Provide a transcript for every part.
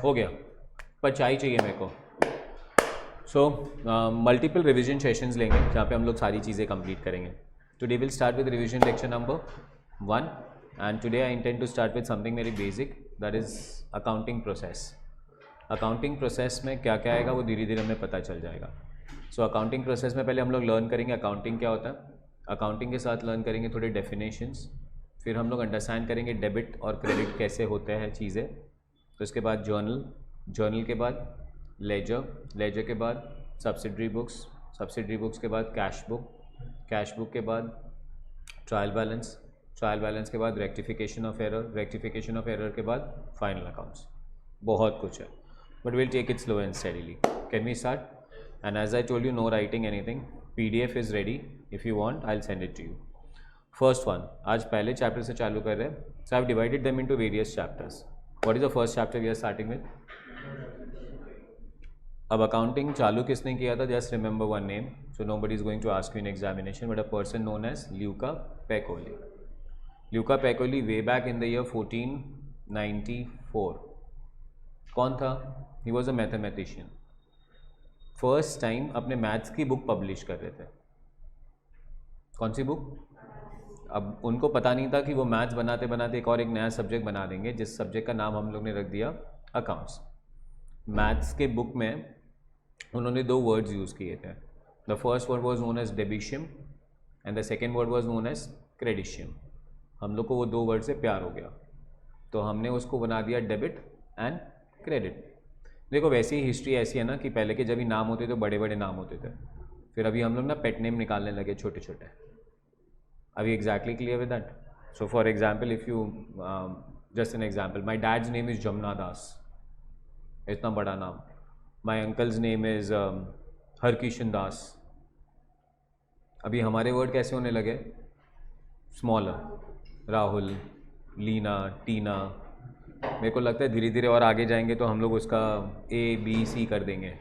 हो गया, पर चाय चाहिए मेरे को। सो मल्टीपल रिविजन सेशंस लेंगे जहाँ पे हम लोग सारी चीज़ें कंप्लीट करेंगे। Today will start with revision lecture number 1 and today I intend to start with something very basic, that is accounting process. Accounting process में क्या क्या आएगा वो धीरे धीरे हमें पता चल जाएगा। सो अकाउंटिंग प्रोसेस में पहले हम लोग लर्न करेंगे अकाउंटिंग क्या होता है, अकाउंटिंग के साथ लर्न करेंगे थोड़े डेफिनेशंस, फिर हम लोग अंडरस्टैंड करेंगे डेबिट और क्रेडिट कैसे होते हैं चीज़ें। तो इसके बाद जर्नल के बाद लेजर के बाद सब्सिडरी बुक्स के बाद कैश बुक के बाद ट्रायल बैलेंस के बाद रेक्टिफिकेशन ऑफ एरर के बाद फाइनल अकाउंट्स। बहुत कुछ है, but will take it slow and steadily. Can we start? And as I told you, no writing anything, PDF is ready, if you want I will send it to you. First one, आज पहले chapter से चालू कर रहे हैं। So I have divided them into various chapters. What is the first chapter we are starting with? अब accounting चालू किसने किया था? Just remember one name, so nobody is going to ask you in examination, but a person known as Luca Pacioli. Luca Pacioli way back in the year 1494। कौन था? He was a mathematician. First time अपने maths की book publish कर रहे थे। कौन सी book? अब उनको पता नहीं था कि वो मैथ्स बनाते बनाते एक और एक नया सब्जेक्ट बना देंगे, जिस सब्जेक्ट का नाम हम लोग ने रख दिया अकाउंट्स। मैथ्स के बुक में उन्होंने 2 वर्ड्स यूज़ किए थे। The first word was known as debitum and the second word was known as creditum. हम लोग को वो 2 वर्ड से प्यार हो गया, तो हमने उसको बना दिया डेबिट एंड क्रेडिट। देखो वैसी ही हिस्ट्री ऐसी है ना कि पहले के जब भी नाम होते थे बड़े बड़े नाम होते थे, फिर अभी हम लोग ना पेट नेम निकालने लगे छोटे छोटे। अभी exactly clear with that? So for example, if you just an example, my dad's name is Jamuna Das, इतना बड़ा नाम। My uncle's name is Harkishan Das. अभी हमारे वर्ड कैसे होने लगे? स्मॉलर, राहुल, लीना, टीना। मेरे को लगता है धीरे धीरे और आगे जाएंगे तो हम लोग उसका ABC कर देंगे।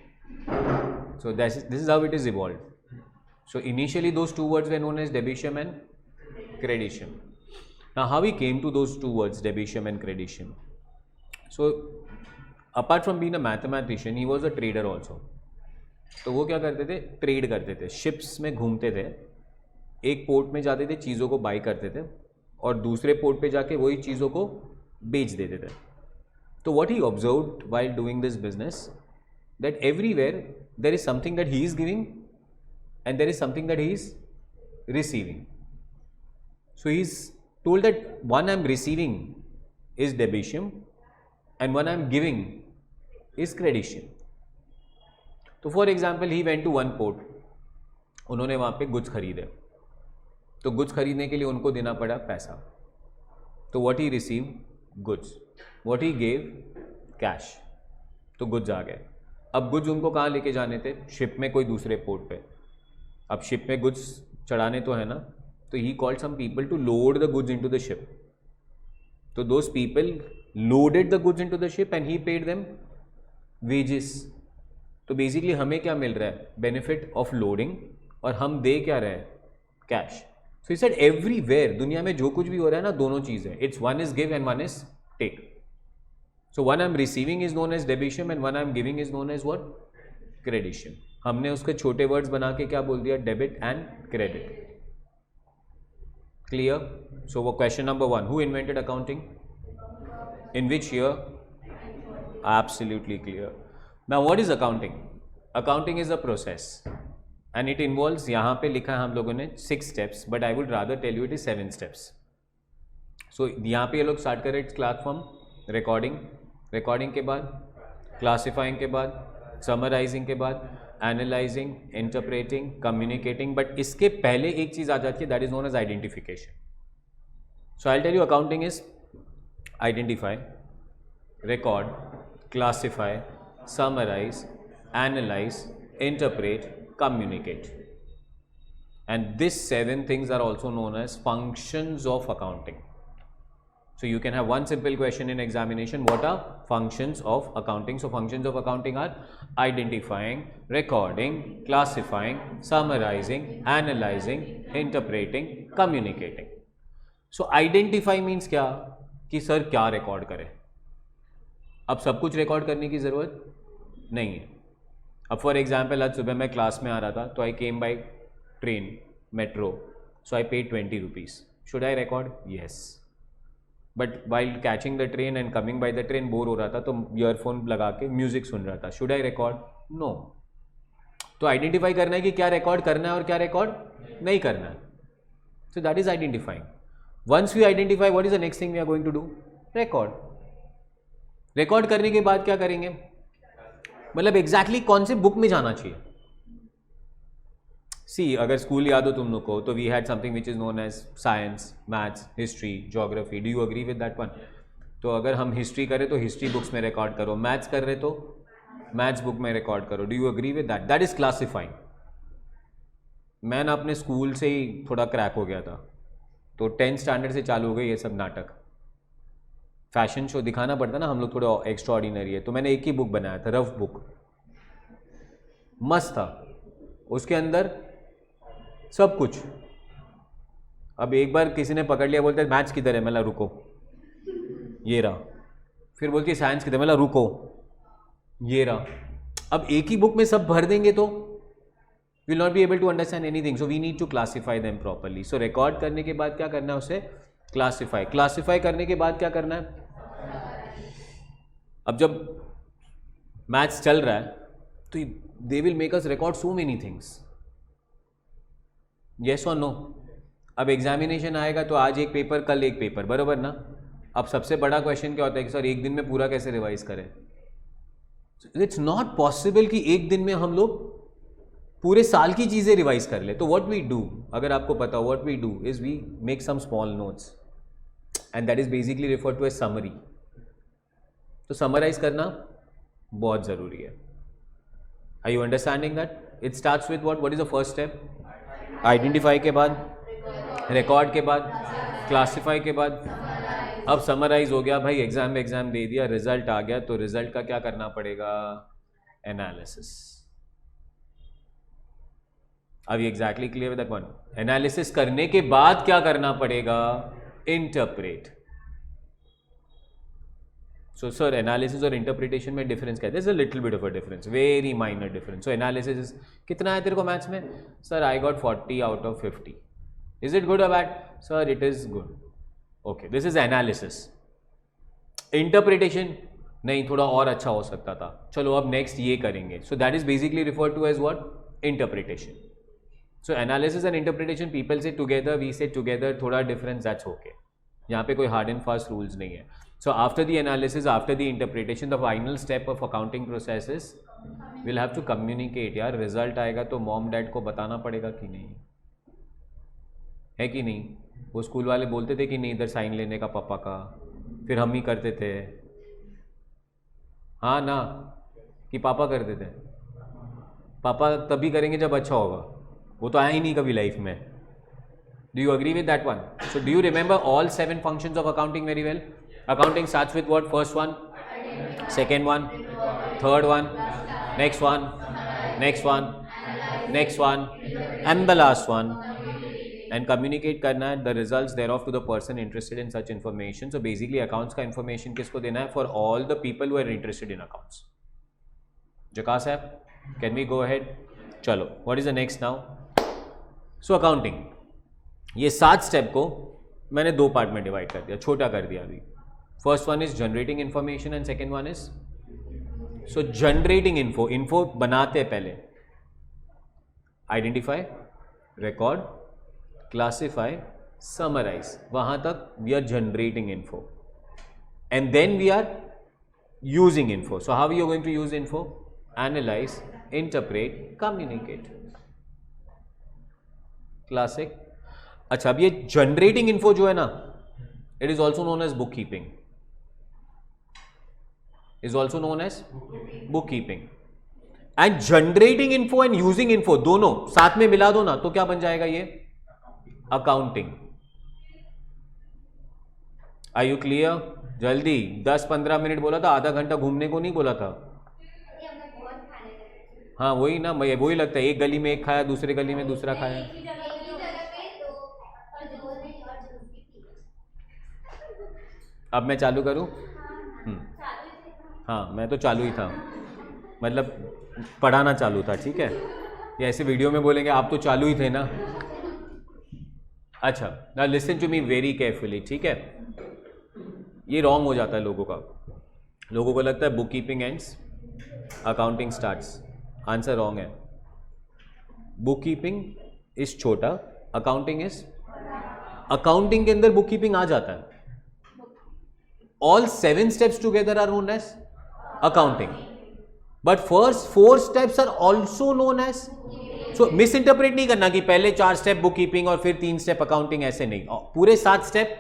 सो this is how it is evolve. So initially those 2 words were known as debitium and creditium. Now how we came to those 2 words, debitium and creditium? So apart from being a mathematician, he was a trader also. तो वो क्या करते थे? Trade करते थे, ships में घूमते थे, एक पोर्ट में जाते थे, चीज़ों को बाई करते थे और दूसरे पोर्ट पे जाके वही चीज़ों को बेच देते थे। तो what he observed while doing this business, that everywhere there is something that he is giving and there is something that he is receiving. So he is told that one I am receiving is debitium and one I am giving is creditium. तो for example he went to one port, उन्होंने वहाँ पे goods खरीदे, तो goods खरीदने के लिए उनको देना पड़ा पैसा। तो what he received? goods. what he gave? cash. तो गुड्स आ गए। अब गुड्स उनको कहाँ लेके जाने थे? शिप में कोई दूसरे पोर्ट पे। अब शिप में गुड्स चढ़ाने तो है ना, तो he called some people to load the goods into the ship. तो those people loaded the goods into the ship and he paid them wages. तो बेसिकली हमें क्या मिल रहा है? बेनिफिट ऑफ लोडिंग, और हम दे क्या रहे हैं? Cash. So he said everywhere दुनिया में जो कुछ भी हो रहा है ना, दोनों चीज़ें, it's one is give and one is take. So one I am receiving is known as debitum and one I am giving is known as what? Creditum. हमने उसके छोटे वर्ड्स बना के क्या बोल दिया? Debit and credit. Clear? So वो question number 1, who invented accounting? In which year? Absolutely clear. Now what is accounting? Accounting is a process and it involves, यहाँ पे लिखा है हम लोगों ने 6 steps, but I would rather tell you it is 7 steps. So यहाँ पे ये लोग स्टार्ट कर रहे हैं क्लास फ्रॉम रिकॉर्डिंग के बाद क्लासिफाइंग के बाद समराइजिंग के बाद एनालाइजिंग, इंटरप्रेटिंग, कम्युनिकेटिंग, बट इसके पहले एक चीज़ आ जाती है, that is known as identification. So I tell you accounting is identify, record, classify, summarize, analyze, interpret, communicate. And these 7 things are also known as functions of accounting. So you can have one simple question in examination, what are functions of accounting? So functions of accounting are identifying, recording, classifying, summarizing, analyzing, interpreting, communicating. So identify means क्या कि sir क्या record करें. अब सब कुछ record करने की ज़रूरत नहीं है। अब फॉर एग्जाम्पल आज सुबह मैं क्लास में आ रहा था, तो I came by train, metro, so I paid 20 rupees. Should I record? Yes. But while catching the train and coming by the train bore हो रहा था, तो ईयरफोन लगा के म्यूजिक सुन रहा था। Should I record? नो। तो आइडेंटिफाई करना है कि क्या रिकॉर्ड करना है और क्या रिकॉर्ड नहीं करना है। So that is identifying. Once we identify what is the next thing we are going to do? Record. Record करने के बाद क्या करेंगे? मतलब एग्जैक्टली कौन से बुक में जाना चाहिए? सी, अगर स्कूल याद हो तुम लोग को, तो we had something which is known as science, maths, history, geography. Do you agree with that one? तो अगर हम हिस्ट्री करें तो हिस्ट्री बुक्स में रिकॉर्ड करो, मैथ्स कर रहे तो मैथ्स बुक में रिकॉर्ड करो। Do you agree with that? That is classifying. मैं ना अपने स्कूल से ही थोड़ा क्रैक हो गया था, तो 10th स्टैंडर्ड से चालू हो गए ये सब नाटक। फैशन शो दिखाना पड़ता ना, हम लोग थोड़ा एक्स्ट्रा ऑर्डिनरी है, तो मैंने एक ही बुक बनाया था, रफ बुक, मस्त था, उसके अंदर सब कुछ। अब एक बार किसी ने पकड़ लिया, बोलते मैथ्स किधर है? मैं रुको, ये रहा। फिर बोलती है साइंस किधर? मैं रुको, ये रहा। अब एक ही बुक में सब भर देंगे तो will not be able to understand anything. So we need to classify them properly. So record करने के बाद क्या करना है? उसे क्लासीफाई। क्लासीफाई करने के बाद क्या करना है? अब जब मैथ्स चल रहा है तो they will make us record so many things. Yes और नो? अब एग्जामिनेशन आएगा तो आज एक पेपर, कल एक पेपर, बरोबर ना? अब सबसे बड़ा क्वेश्चन क्या होता है कि सर एक दिन में पूरा कैसे रिवाइज करें? इट्स नॉट पॉसिबल कि एक दिन में हम लोग पूरे साल की चीजें रिवाइज कर ले। तो व्हाट वी डू, अगर आपको पता हो, what we do is we make some small notes and that is basically refer to a summary. तो समराइज करना बहुत जरूरी है। Are you understanding that? It starts with what is the first step? Identify के बाद, record के बाद, classify के बाद, अब समराइज हो गया भाई, एग्जाम में एग्जाम दे दिया, रिजल्ट आ गया, तो रिजल्ट का क्या करना पड़ेगा? एनालिसिस। अब exactly clear with that one? Analysis करने के बाद क्या करना पड़ेगा? इंटरप्रेट। सो सर एनालिसिस और इंटरप्रिटेशन में डिफरेंस क्या है? There is a little bit of a difference, very minor difference. So analysis कितना है तेरे को मैथ्स में? Sir I got 40 out of 50। Is it good और bad? Sir it is good. Okay, this is analysis. Interpretation नहीं, थोड़ा और अच्छा हो सकता था, चलो अब नेक्स्ट ये करेंगे। So that is basically refer to as what? Interpretation. So analysis and interpretation, people say together, we say together, थोड़ा डिफरेंस, दैट्स ओके। यहाँ पे कोई हार्ड एंड फास्ट रूल्स नहीं है। So after the analysis, after the interpretation, the final step of accounting process is will have to communicate. यार result आएगा तो mom dad को बताना पड़ेगा कि नहीं, है कि नहीं? वो स्कूल वाले बोलते थे कि नहीं इधर साइन लेने का पापा का, फिर हम ही करते थे, हाँ ना, कि पापा करते थे। पापा तभी करेंगे जब अच्छा होगा, वो तो आया ही नहीं कभी लाइफ में। Do you agree with that one? So do you remember all 7 functions of accounting very well? Accounting starts with what? First one, second one, third one, next one, next one, next one, and the last one. And communicate करना है the results thereof to the person interested in such information. So basically accounts का information किसको देना है? For all the people who are interested in accounts. जकास है? Can we go ahead? चलो, what is the next now? So accounting, ये 7 step को मैंने 2 part में डिवाइड कर दिया, छोटा कर दिया अभी। First one is generating information and second one is, so generating info बनाते पहले आइडेंटिफाई, रिकॉर्ड, क्लासिफाई, समराइज, वहां तक we are generating info and then we are using info. So how you are going to use info? Analyze, interpret, communicate. Classic. अच्छा, अब ये generating info जो है ना, it is also known as book keeping. Is also known as book keeping. And generating info and using info दोनों साथ में मिला दो ना, तो क्या बन जाएगा ये? अकाउंटिंग. Are you clear? जल्दी, 10-15 मिनट बोला था, आधा घंटा घूमने को नहीं बोला था. हाँ वही ना, वही लगता है, एक गली में एक खाया, दूसरे गली में दूसरा खाया. अब मैं चालू करूं? हाँ मैं तो चालू ही था, मतलब पढ़ाना चालू था, ठीक है। ये ऐसे वीडियो में बोलेंगे आप तो चालू ही थे ना। अच्छा, ना listen to me very carefully, ठीक है। ये रॉन्ग हो जाता है लोगों का, लोगों को लगता है book keeping ends accounting starts. Answer wrong है। बुक कीपिंग इज छोटा, अकाउंटिंग इज, अकाउंटिंग के अंदर बुक कीपिंग आ जाता है। All 7 steps together are known as accounting, but first 4 steps are also known as, so misinterpret नहीं करना कि पहले 4 स्टेप बुक कीपिंग और फिर 3 स्टेप अकाउंटिंग, ऐसे नहीं, पूरे 7 स्टेप।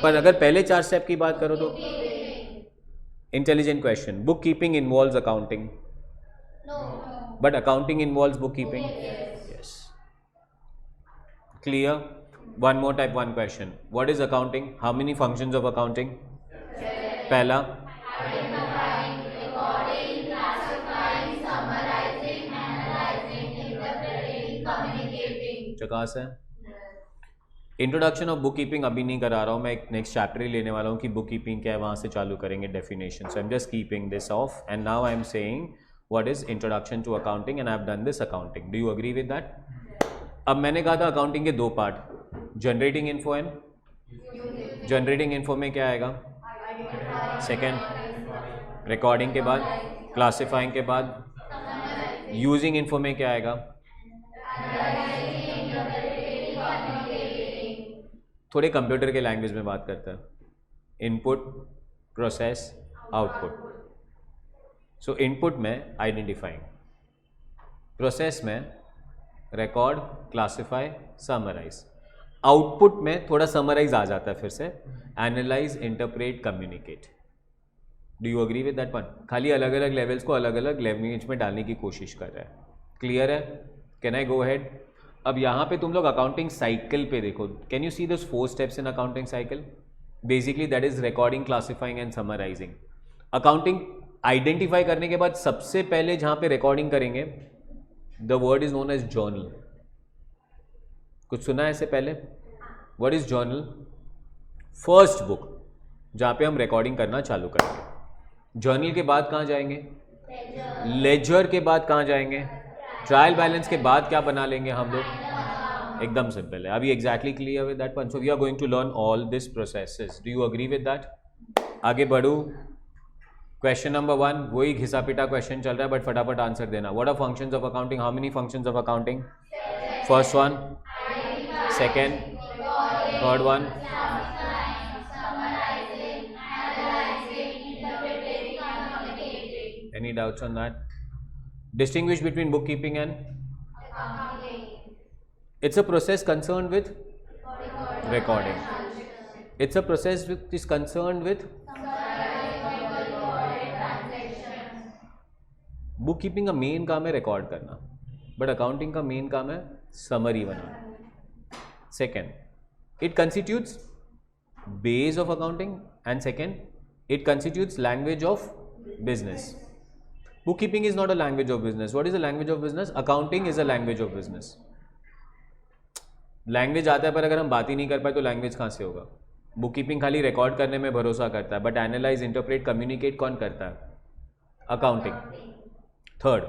पर अगर पहले 4 स्टेप की बात करो तो intelligent question, book keeping involves accounting but accounting involves book keeping. Yes, clear. One more type 1 question. What is accounting? How many functions of accounting? पहला, Identifying, recording, classifying, summarizing, analyzing, interpreting, communicating. चकास है। Introduction of book keeping अभी नहीं करा रहा हूँ मैं, एक next chapter ही लेने वाला हूँ कि बुक कीपिंग क्या है, वहाँ से चालू करेंगे definition. So I am just keeping this off and now I am saying what is introduction to accounting and I have done this accounting. Do you agree with that? अब मैंने कहा था अकाउंटिंग के 2 part, generating info and, generating info में क्या आएगा? Second, recording के बाद, क्लासिफाइंग के बाद, यूजिंग इन्फो में क्या आएगा? थोड़े कंप्यूटर के लैंग्वेज में बात करते हैं, इनपुट, प्रोसेस, आउटपुट। सो इनपुट में आइडेंटिफाइंग, प्रोसेस में रिकॉर्ड, क्लासिफाई, समराइज, आउटपुट में थोड़ा समराइज आ जाता है फिर से, analyse, interpret, communicate. Do you agree with that one? खाली अलग अलग लेवल्स को अलग अलग लैंग्वेज में डालने की कोशिश कर रहा है। क्लियर है? Can I go ahead? अब यहाँ पे तुम लोग अकाउंटिंग साइकिल पे देखो, can you see those 4 steps in accounting cycle? Basically that is recording, classifying and summarizing. Accounting identify करने के बाद सबसे पहले जहाँ पे रिकॉर्डिंग करेंगे, the word is known as journal. कुछ सुना है इससे पहले? What is journal? First book जहाँ पे हम रिकॉर्डिंग करना चालू करेंगे। जर्नल के बाद कहाँ जाएंगे? लेजर के बाद कहाँ जाएंगे? ट्रायल बैलेंस के बाद क्या बना लेंगे हम लोग? एकदम सिंपल है। अभी exactly clear with that one? So we are going to learn all this processes. Do you agree with that? आगे बढ़ू। क्वेश्चन नंबर 1, वही घिसा पिटा क्वेश्चन चल रहा है बट फटाफट आंसर देना। What are functions of accounting? How many functions of accounting? First one, second, third one, any doubts on that? Distinguish between bookkeeping and accounting. It's a process concerned with recording. It's a process which is concerned with book keeping का main काम है record करना, but accounting का main काम है summary banana. Second, it constitutes base of accounting and second it constitutes language of business. Bookkeeping is not a language of business. What is the language of business? Accounting is a language of business. Language आता है पर अगर हम बात ही नहीं कर पाए तो लैंग्वेज कहाँ से होगा? बुक कीपिंग खाली रिकॉर्ड करने में भरोसा करता है, बट एनालाइज, इंटरप्रेट, कम्युनिकेट कौन करता है? Accounting. Third,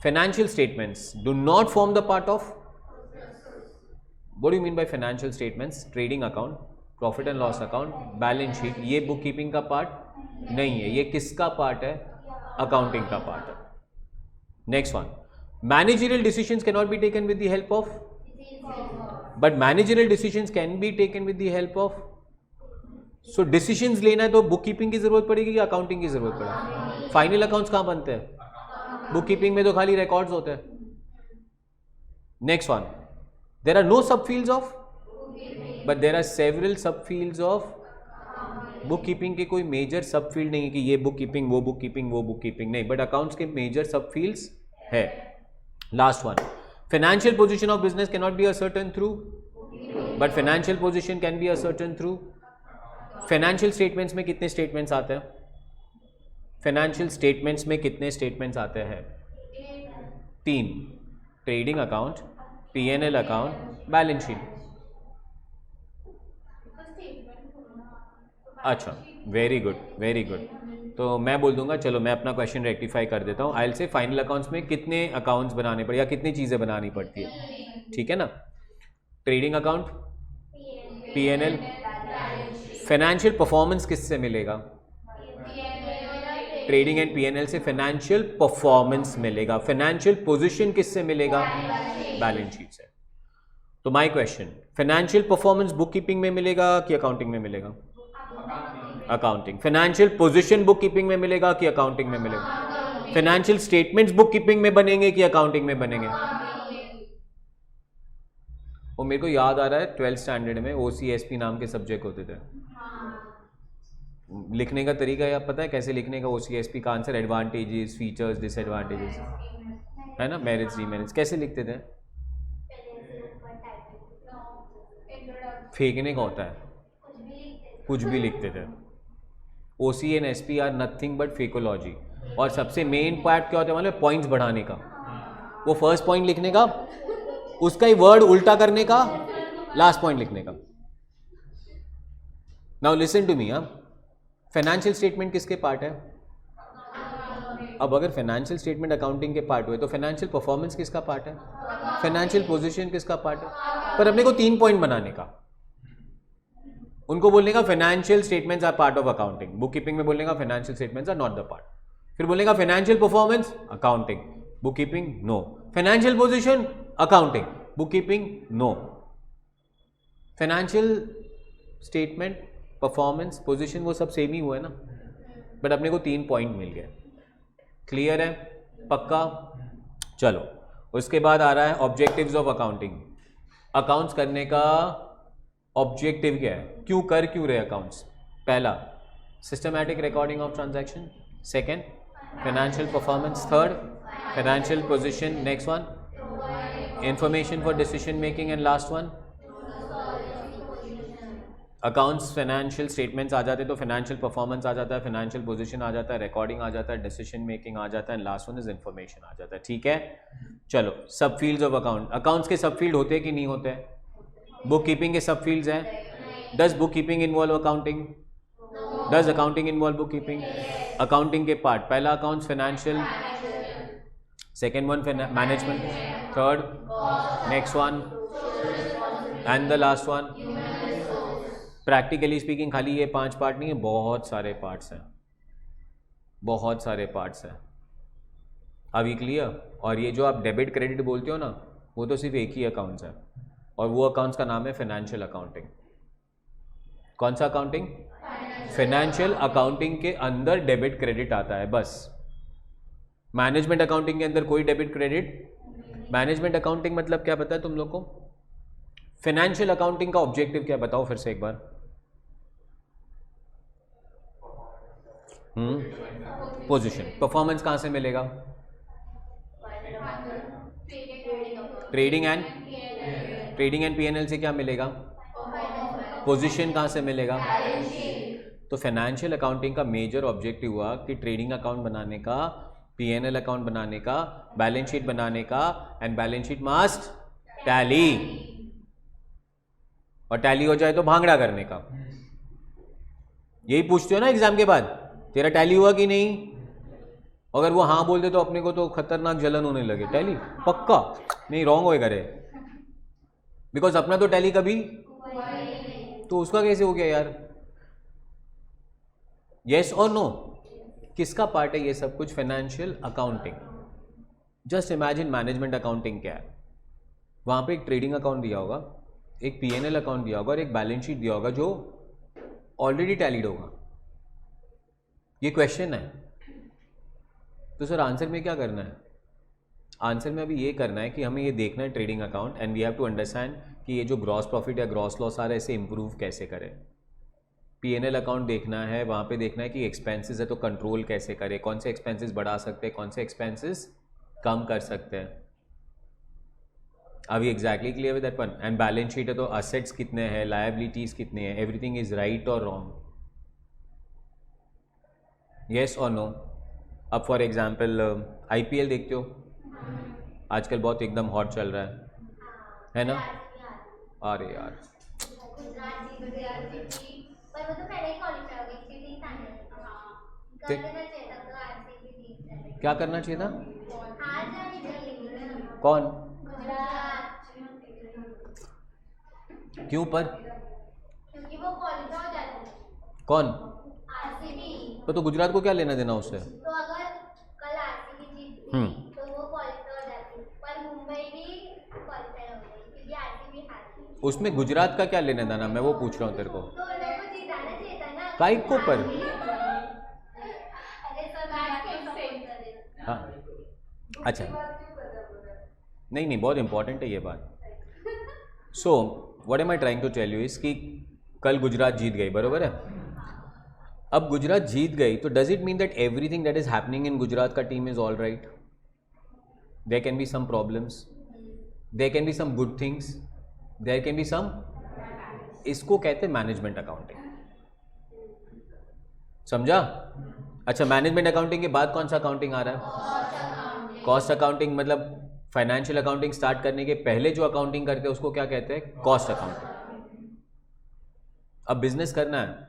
financial statements do not form the part of, what do you mean by financial statements? Trading account, profit and loss account, balance sheet, ये बुक कीपिंग का part नहीं है। ये किसका part है? अकाउंटिंग का पार्ट है। Next one, managerial decisions can not be taken with the help of, but managerial decisions can be taken with the help of. So decisions लेना है तो बुक कीपिंग की जरूरत पड़ेगी या अकाउंटिंग की जरूरत पड़ेगी? फाइनल अकाउंट्स कहां बनते हैं? बुक कीपिंग में तो खाली रिकॉर्ड्स होते हैं। Next one, there are no sub fields of, but there are several sub fields of. Book keeping के कोई मेजर सब फील्ड नहीं है कि ये बुक कीपिंग, वो बुक कीपिंग, वो बुक कीपिंग नहीं, बट अकाउंट्स के मेजर सब फील्ड्स है। Last one, financial position of business can not be ascertain through, but financial position can be ascertain through. Financial statements में कितने statements आते हैं? Financial statements में कितने स्टेटमेंट्स आते हैं? 3, trading account, P&L account, balance sheet. अच्छा, वेरी गुड वेरी गुड। तो मैं बोल दूंगा, चलो मैं अपना क्वेश्चन रेक्टिफाई कर देता हूँ। I will say final accounts में कितने अकाउंट्स बनाने पड़े या कितनी चीज़ें बनानी पड़ती है, ठीक है ना। Trading account, PNL, financial performance किससे मिलेगा? ट्रेडिंग एंड पीएनएल से फाइनेंशियल परफॉर्मेंस मिलेगा। फाइनेंशियल पोजीशन किससे मिलेगा? बैलेंस शीट से। तो my question, financial performance book keeping में मिलेगा कि अकाउंटिंग में मिलेगा? Accounting. Financial position book keeping में मिलेगा कि अकाउंटिंग में मिलेगा? फाइनेंशियल स्टेटमेंट्स बुक कीपिंग में बनेंगे कि अकाउंटिंग में बनेंगे? और मेरे को याद आ रहा है 12th स्टैंडर्ड में OCSP नाम के सब्जेक्ट होते थे। लिखने का तरीका या पता है कैसे लिखने का? OCSP का आंसर एडवांटेजेस, फीचर्स, डिसएडवांटेजेस, है ना, मेरिट्स, डीमेरिट्स, कैसे लिखते थे? फेंकने का होता है, कुछ भी लिखते थे। OC and SP are nothing but fakeology. और सबसे मेन पार्ट क्या होता है मालूम? पॉइंट्स बढ़ाने का। वो फर्स्ट पॉइंट लिखने का, उसका ही वर्ड उल्टा करने का, लास्ट पॉइंट लिखने का। Now listen to me. Financial statement किसके पार्ट है? अब अगर फाइनेंशियल स्टेटमेंट अकाउंटिंग के पार्ट हुए तो फाइनेंशियल परफॉर्मेंस किसका पार्ट है? फाइनेंशियल पोजीशन किसका पार्ट है? पर अपने को 3 पॉइंट बनाने का। उनको बोलने का financial statements are part of accounting. Book keeping में बोलने का financial statements are not the part. फिर बोलने का financial performance accounting, book keeping no. Financial position accounting, book keeping no. Financial statement, performance, position वो सब सेम ही हुआ है ना, बट अपने को 3 पॉइंट मिल गए। क्लियर है? पक्का? चलो उसके बाद आ रहा है ऑब्जेक्टिव्स ऑफ अकाउंटिंग। अकाउंट्स करने का ऑब्जेक्टिव क्या है? क्यों रहे अकाउंट्स? पहला, systematic recording of transaction. Second, financial performance. Third, financial position. Next one, information for decision making. And last one, accounts financial statements आ जाते हैं तो फाइनेंशियल परफॉर्मेंस आ जाता है, फाइनेंशियल पोजीशन आ जाता है, रिकॉर्डिंग आ जाता है, डिसीजन मेकिंग आ जाता है, लास्ट वन इज इंफॉर्मेशन आ जाता है। ठीक है, चलो सब फील्ड्स ऑफ अकाउंट। अकाउंट्स के सब फील्ड होते हैं कि नहीं होते हैं? बुक कीपिंग के सब फील्ड्स हैं। Does book keeping involve accounting? Does accounting involve book keeping? Accounting के पार्ट, पहला accounts financial, second one management, third, next one and the last one. Practically speaking खाली ये 5 पार्ट नहीं है, बहुत सारे पार्ट्स हैं, बहुत सारे पार्ट्स हैं। अभी क्लियर? और ये जो आप डेबिट क्रेडिट बोलते हो ना, वो तो सिर्फ एक ही अकाउंट्स है, और वो अकाउंट्स का नाम है फाइनेंशियल अकाउंटिंग। कौन सा अकाउंटिंग? फाइनेंशियल अकाउंटिंग के अंदर डेबिट क्रेडिट आता है बस। मैनेजमेंट अकाउंटिंग के अंदर कोई डेबिट क्रेडिट। मैनेजमेंट अकाउंटिंग मतलब क्या पता है तुम लोग को? फाइनेंशियल अकाउंटिंग का ऑब्जेक्टिव क्या बताओ फिर से एक बार। पोजीशन। परफॉर्मेंस कहां से मिलेगा? ट्रेडिंग एंड पीएनएल से क्या मिलेगा? पोजीशन कहां से मिलेगा? तो फाइनेंशियल अकाउंटिंग का मेजर ऑब्जेक्टिव हुआ कि ट्रेडिंग अकाउंट बनाने का, पीएनएल अकाउंट बनाने का, बैलेंस शीट बनाने का, and balance sheet must tally, और टैली हो जाए तो भांगड़ा करने का। यही पूछते हो ना एग्जाम के बाद, तेरा टैली हुआ कि नहीं? अगर वो हाँ बोल दे तो अपने को तो खतरनाक जलन होने लगे। टैली पक्का नहीं, रॉन्ग होएगा रे, बिकॉज अपना तो टैली कभी, तो उसका कैसे हो गया यार? यस और नो? किसका पार्ट है ये सब कुछ? Financial accounting. Just imagine management accounting क्या है। वहां पे एक ट्रेडिंग अकाउंट दिया होगा, एक पीएनएल अकाउंट दिया होगा और एक बैलेंस शीट दिया होगा जो ऑलरेडी टैलीड होगा। ये क्वेश्चन है, तो सर आंसर में क्या करना है? आंसर में अभी ये करना है कि हमें ये देखना है trading account, and we have to understand कि ये जो ग्रॉस प्रॉफिट या ग्रॉस लॉस आ रहा है इसे इंप्रूव कैसे करें। पीएनएल अकाउंट देखना है, वहाँ पे देखना है कि एक्सपेंसेस है तो कंट्रोल कैसे करें, कौन से एक्सपेंसेस बढ़ा सकते हैं, कौन से एक्सपेंसेस कम कर सकते हैं। अभी exactly clear with that one. And balance sheet है तो असेट्स कितने हैं, लायबिलिटीज कितने हैं, एवरीथिंग इज राइट और रॉन्ग, येस और नो। अब फॉर एग्जाम्पल आईपीएल देखते हो, आजकल बहुत एकदम हॉट चल रहा है ना? अरे यार पर वो तो पहले ही क्वालिफाई हो गई, चीटिंग था नहीं। कर ते- देना चाहिए था तो आरसीबी जीत जाती। क्या करना चाहिए था? हार जानी चाहिए। कौन? गुजरात, क्यों पर? क्योंकि वो क्वालिफाई हो जाती। कौन? आरसीबी। तो गुजरात को क्या लेना देना उससे? तो अगर कल आरसीबी जीतती तो वो क्वालिफाई हो जाती, पर मुंबई भी क्वालिफाई हो गई क्योंकि आरसीबी हार गई। उसमें गुजरात का क्या लेना देना, मैं वो पूछ रहा हूँ तेरे को। तो उन लोगों को जिताना चाहिए था ना। काहे को पर? अरे सर बात के सपोर्ट करे। हाँ अच्छा, नहीं नहीं, बहुत इंपॉर्टेंट है ये बात। So what am I trying to tell you is कि कल गुजरात जीत गई, बरोबर है? अब गुजरात जीत गई तो does it mean that everything that is happening in Gujarat का team is all right? There can be some problems, there can be some good things, there can be some, इसको कहते हैं मैनेजमेंट अकाउंटिंग, समझा? अच्छा, मैनेजमेंट अकाउंटिंग के बाद कौन सा अकाउंटिंग आ रहा है? Cost accounting. मतलब फाइनेंशियल अकाउंटिंग स्टार्ट करने के पहले जो अकाउंटिंग करते हैं उसको क्या कहते हैं? Cost accounting. अब बिजनेस करना है,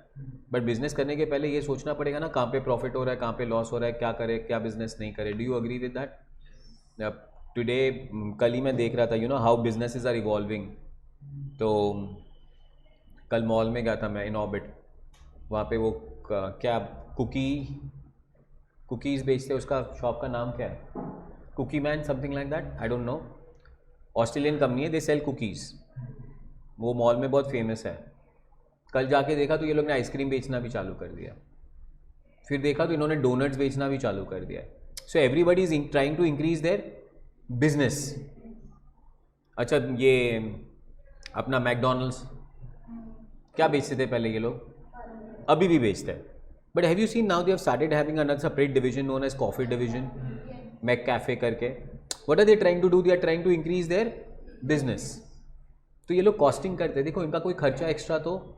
बट बिजनेस करने के पहले ये सोचना पड़ेगा ना कहाँ पे प्रॉफिट हो रहा है, कहाँ पे लॉस हो रहा है, क्या करे क्या बिजनेस नहीं करे। Do you agree with that? Today कल ही मैं देख रहा था, you know how businesses are evolving. तो कल मॉल में गया था मैं, इन ऑर्बिट, वहाँ पे वो क्या कुकीज़ बेचते हैं, उसका शॉप का नाम क्या है? Cookie Man, something like that, I don't know. Australian company है, दे सेल कुकीज़, वो मॉल में बहुत फेमस है। कल जाके देखा तो ये लोग ने आइसक्रीम बेचना भी चालू कर दिया, फिर देखा तो इन्होंने डोनट्स बेचना भी चालू कर दिया। So everybody is trying to increase their business. अच्छा, ये अपना मैकडोनल्ड्स क्या बेचते थे पहले ये लोग, अभी भी बेचते हैं, but have you seen now they have started having another separate division known as coffee division, Mc cafe करके। What are they trying to do? They are trying to increase their business. तो ये लोग costing करते हैं, देखो इनका कोई खर्चा एक्स्ट्रा तो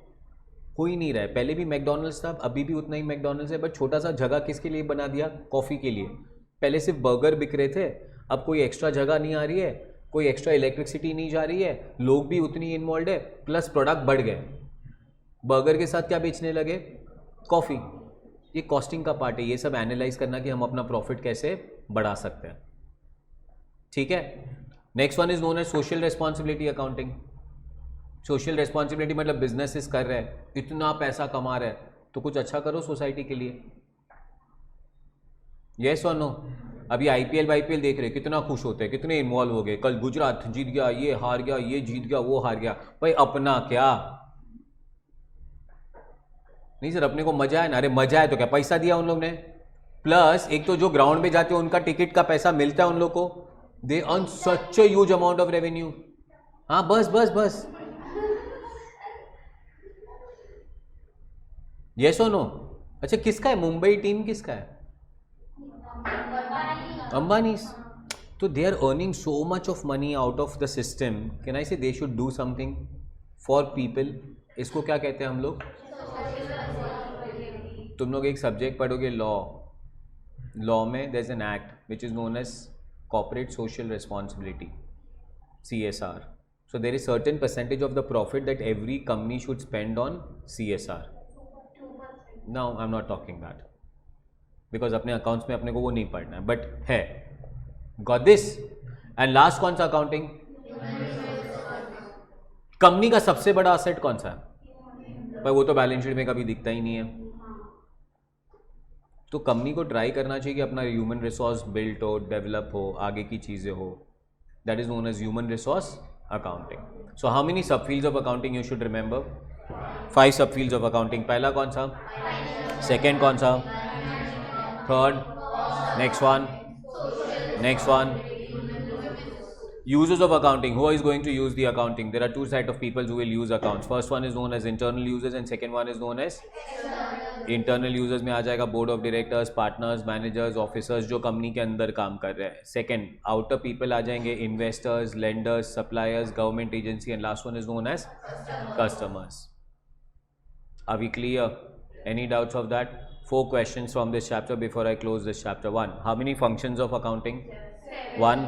हो ही नहीं रहा है। पहले भी मैकडोनल्ड्स था, अभी भी उतना ही मैकडोनल्ड्स है, बट छोटा सा जगह किसके लिए बना दिया? कॉफ़ी के लिए। पहले सिर्फ बर्गर बिक रहे थे, अब कोई एक्स्ट्रा जगह नहीं आ रही है, कोई एक्स्ट्रा इलेक्ट्रिसिटी नहीं जा रही है, लोग भी उतनी इन्वॉल्व है, प्लस प्रोडक्ट बढ़ गए। बर्गर के साथ क्या बेचने लगे? कॉफ़ी। ये कॉस्टिंग का पार्ट है, ये सब एनालाइज करना कि हम अपना प्रॉफिट कैसे बढ़ा सकते हैं, ठीक है? Next one is known as social responsibility accounting. Social responsibility मतलब बिजनेसेस कर रहे हैं, इतना पैसा कमा रहे हैं, तो कुछ अच्छा करो सोसाइटी के लिए। यस और नो? अभी आईपीएल देख रहे, कितना खुश होते हैं, कितने इन्वॉल्व हो गए, कल गुजरात जीत गया, ये हार गया, ये जीत गया, वो हार गया। भाई अपना क्या नहीं सर, अपने को मजा है ना। अरे मजा है तो क्या, पैसा दिया उन लोग ने, प्लस एक तो जो ग्राउंड पे जाते हैं उनका टिकट का पैसा मिलता है उन लोग को, they earn such a huge amount of revenue. हाँ बस बस बस, यस और नो? अच्छा, किसका है मुंबई टीम, किसका है? अंबानी। तो they are earning so much of money out of the system, can I say they should do something for people. इसको क्या कहते हैं हम लोग? तुम लोग एक सब्जेक्ट पढ़ोगे लॉ, लॉ में there is an act which is known as corporate social responsibility, CSR. So there is certain percentage of the profit that every company should spend on CSR. Now I'm not talking that because अपने accounts में अपने को वो नहीं पढ़ना है, but है। Got this? And last कौन सा अकाउंटिंग? कंपनी का सबसे बड़ा असेट कौन सा है? भाई वो तो बैलेंस शीट में कभी दिखता ही नहीं है। तो कंपनी को ट्राई करना चाहिए कि अपना ह्यूमन रिसोर्स बिल्ट हो, डेवलप हो, आगे की चीज़ें हो। That is known as human resource accounting. So how many sub fields of accounting you should remember? 5 sub fields of accounting. पहला कौन सा? सेकेंड कौन सा? Third? Next one users of accounting. Who is going to use the accounting? There are two types of people who will use accounts. First one is known as internal users and second one is known as internal users. में आ जाएगा board of directors, partners, managers, officers जो company के अंदर काम कर रहे हैं. Second, outer people आ जाएंगे investors, lenders, suppliers, government agency and last one is known as customers. Are we clear? Any doubts of that? 4 questions from this chapter before I close this chapter. 1. How many functions of accounting? 1.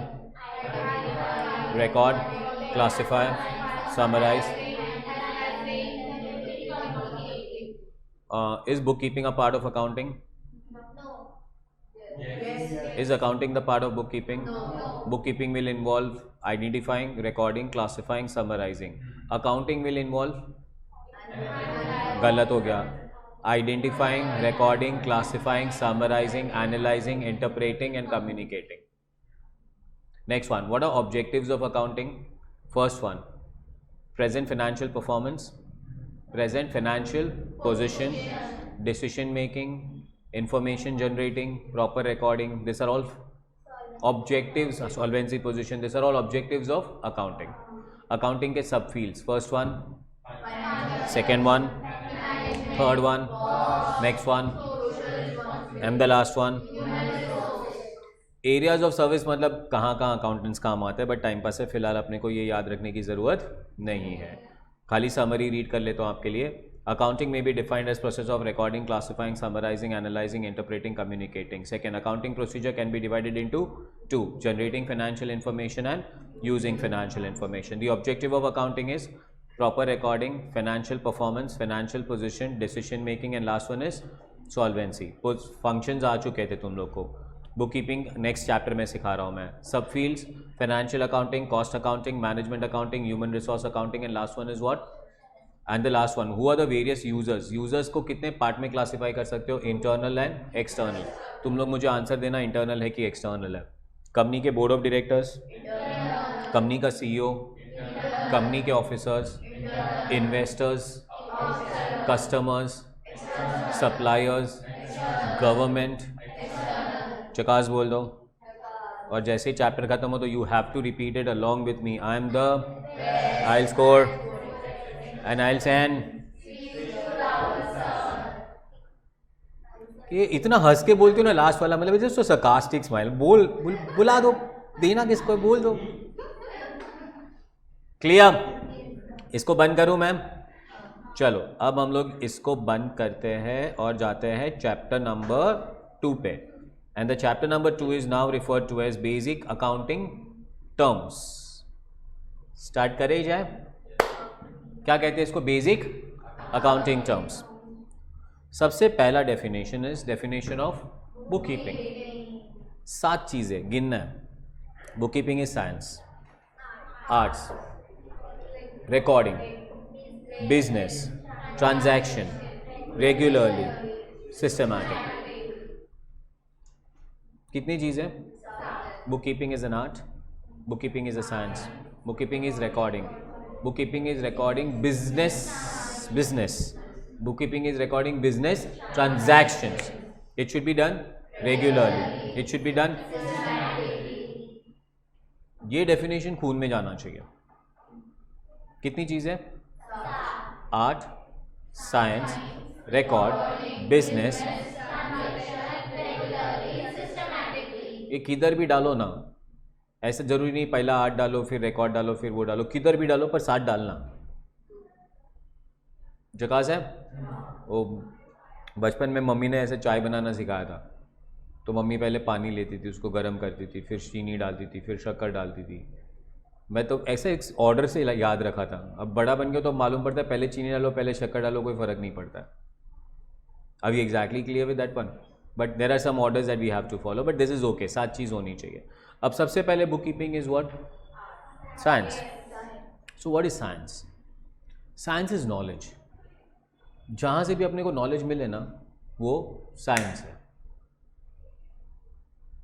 Record, classify, summarize. Is bookkeeping a part of accounting? No. Is accounting the part of bookkeeping? Bookkeeping will involve identifying, recording, classifying, summarizing. Accounting will involve, गलत हो गया, identifying, recording, classifying, summarizing, analyzing, interpreting and communicating. Next one, what are objectives of accounting? First one, present financial performance, present financial position, decision making, information generating, proper recording. These are all objectives. Solvency position, these are all objectives of accounting. Accounting के subfields, first one, second one, third one, next one and the last one. Areas of service मतलब कहाँ कहाँ accountants काम आते हैं, but time pass है, फिलहाल अपने को ये याद रखने की ज़रूरत नहीं है, खाली समरी रीड कर लेता हूँ आपके लिए. अकाउंटिंग में be defined as process of recording, classifying, summarizing, analyzing, interpreting, communicating. Second, accounting procedure can be divided into two, generating financial information and using financial information. The objective of accounting is proper recording, financial performance, financial position, decision making and last one is solvency. कुछ functions आ चुके थे तुम लोग को. Book keeping next chapter में सिखा रहा हूँ मैं. सब fields, financial accounting, cost accounting, management accounting, human resource accounting and last one is what, and the last one, who are the various users. Users को कितने पार्ट में क्लासीफाई कर सकते हो, इंटरनल एंड एक्सटर्नल. तुम लोग मुझे आंसर देना इंटरनल है कि एक्सटर्नल है. कंपनी के बोर्ड ऑफ डायरेक्टर्स, कंपनी का सीईओ, कंपनी के officers, investors, customers, suppliers, government. चकास बोल दो. और जैसे ही चैप्टर खत्म हो तो you have to repeat it along with me. I am the, I will score and I will send. ये इतना हंस के बोलती हो ना लास्ट वाला, मतलब जस्ट सरकास्टिक स्माइल. बुला दो, देना किसको, बोल दो. क्लियर? इसको बंद करूं मैम? चलो अब हम लोग इसको बंद करते हैं और जाते हैं चैप्टर नंबर 2 पे. And the chapter number 2 is now referred to as basic accounting terms. Start करें जाए. क्या कहते हैं इसको, बेसिक अकाउंटिंग टर्म्स. सबसे पहला definition is definition of book keeping. 7 चीज़ें गिनना है. Book keeping is science, arts, recording, business, transaction, regularly, systematic. कितनी चीज़ें? Book keeping is an art, book keeping is a science, book keeping is recording, book keeping is recording business, book keeping is recording business transactions. It should be done regularly, it should be done. ये definition खून में जाना चाहिए. कितनी चीज़ें? Art, science, record, business. ये किधर भी डालो ना, ऐसा जरूरी नहीं पहला आर्ट डालो फिर रिकॉर्ड डालो फिर वो डालो, किधर भी डालो पर साथ डालना. जकास है. वो बचपन में मम्मी ने ऐसे चाय बनाना सिखाया था. तो मम्मी पहले पानी लेती थी, उसको गर्म करती थी, फिर चीनी डालती थी, फिर शक्कर डालती थी. मैं तो ऐसे एक ऑर्डर से याद रखा था. अब बड़ा बन गया तो मालूम पड़ता है पहले चीनी डालो पहले शक्कर डालो, कोई फ़र्क नहीं पड़ता. अभी exactly clear with that one, but there are some orders that we have to follow, but this is okay. 7 चीज़ होनी चाहिए. अब सबसे पहले book keeping is what? Science. So what is science? Science is knowledge. जहाँ से भी अपने को नॉलेज मिले ना वो साइंस है.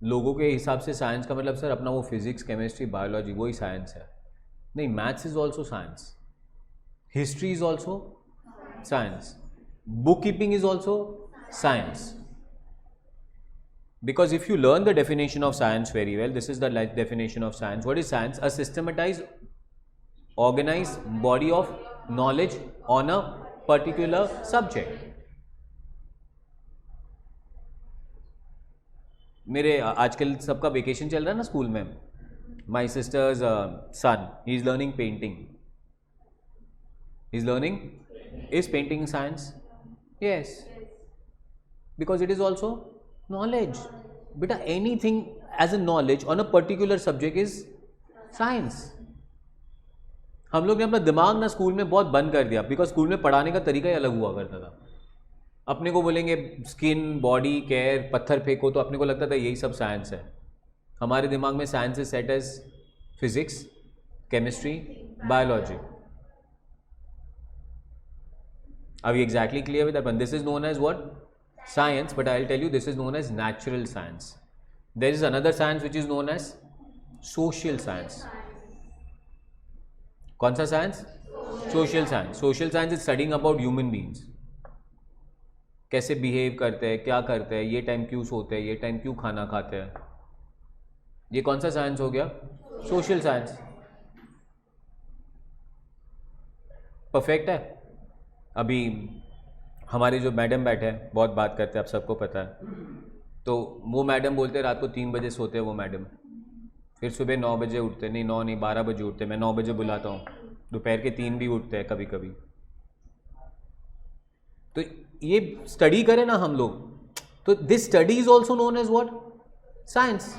लोगों के हिसाब से साइंस का मतलब सर अपना वो फिजिक्स, केमिस्ट्री, बायोलॉजी वही साइंस है. नहीं, maths is also science, history is also science, book keeping is also science. Because if you learn the definition of science very well, this is the definition of science. What is science? A systematized, organized body of knowledge on a particular subject. मेरे आजकल सबका vacation चल रहा है ना school में. My sister's son, he is learning painting. He is learning, is painting science? Yes. Because it is also knowledge. बेटा anything as a knowledge on a particular subject is science. हम लोग ने अपना दिमाग ना स्कूल में बहुत बंद कर दिया, बिकॉज स्कूल में पढ़ाने का तरीका ही अलग हुआ करता था. अपने को बोलेंगे स्किन बॉडी केयर, पत्थर फेंको, तो अपने को लगता था यही सब साइंस है। हमारे दिमाग में science is set as physics, chemistry, biology. Are we exactly clear with that one? This is known as what? Science, but I'll tell you this is known as natural science. There is another science which is known as social science. कौन सा science? Social science. Social science is studying about human beings. कैसे behave करते हैं, क्या करते हैं, ये time क्यों सोते हैं, ये टाइम क्यों खाना खाते हैं। ये कौन सा साइंस हो गया? Social science. परफेक्ट है। अभी हमारे जो मैडम बैठे हैं, बहुत बात करते हैं, आप सबको पता है, तो वो मैडम बोलते हैं रात को 3 बजे सोते हैं वो मैडम, फिर सुबह 9 बजे उठते, नहीं 9 नहीं 12 बजे उठते, मैं 9 बजे बुलाता हूँ, दोपहर के 3 भी उठते हैं कभी कभी। तो ये स्टडी करें ना हम लोग, तो this study is also known as what? Science.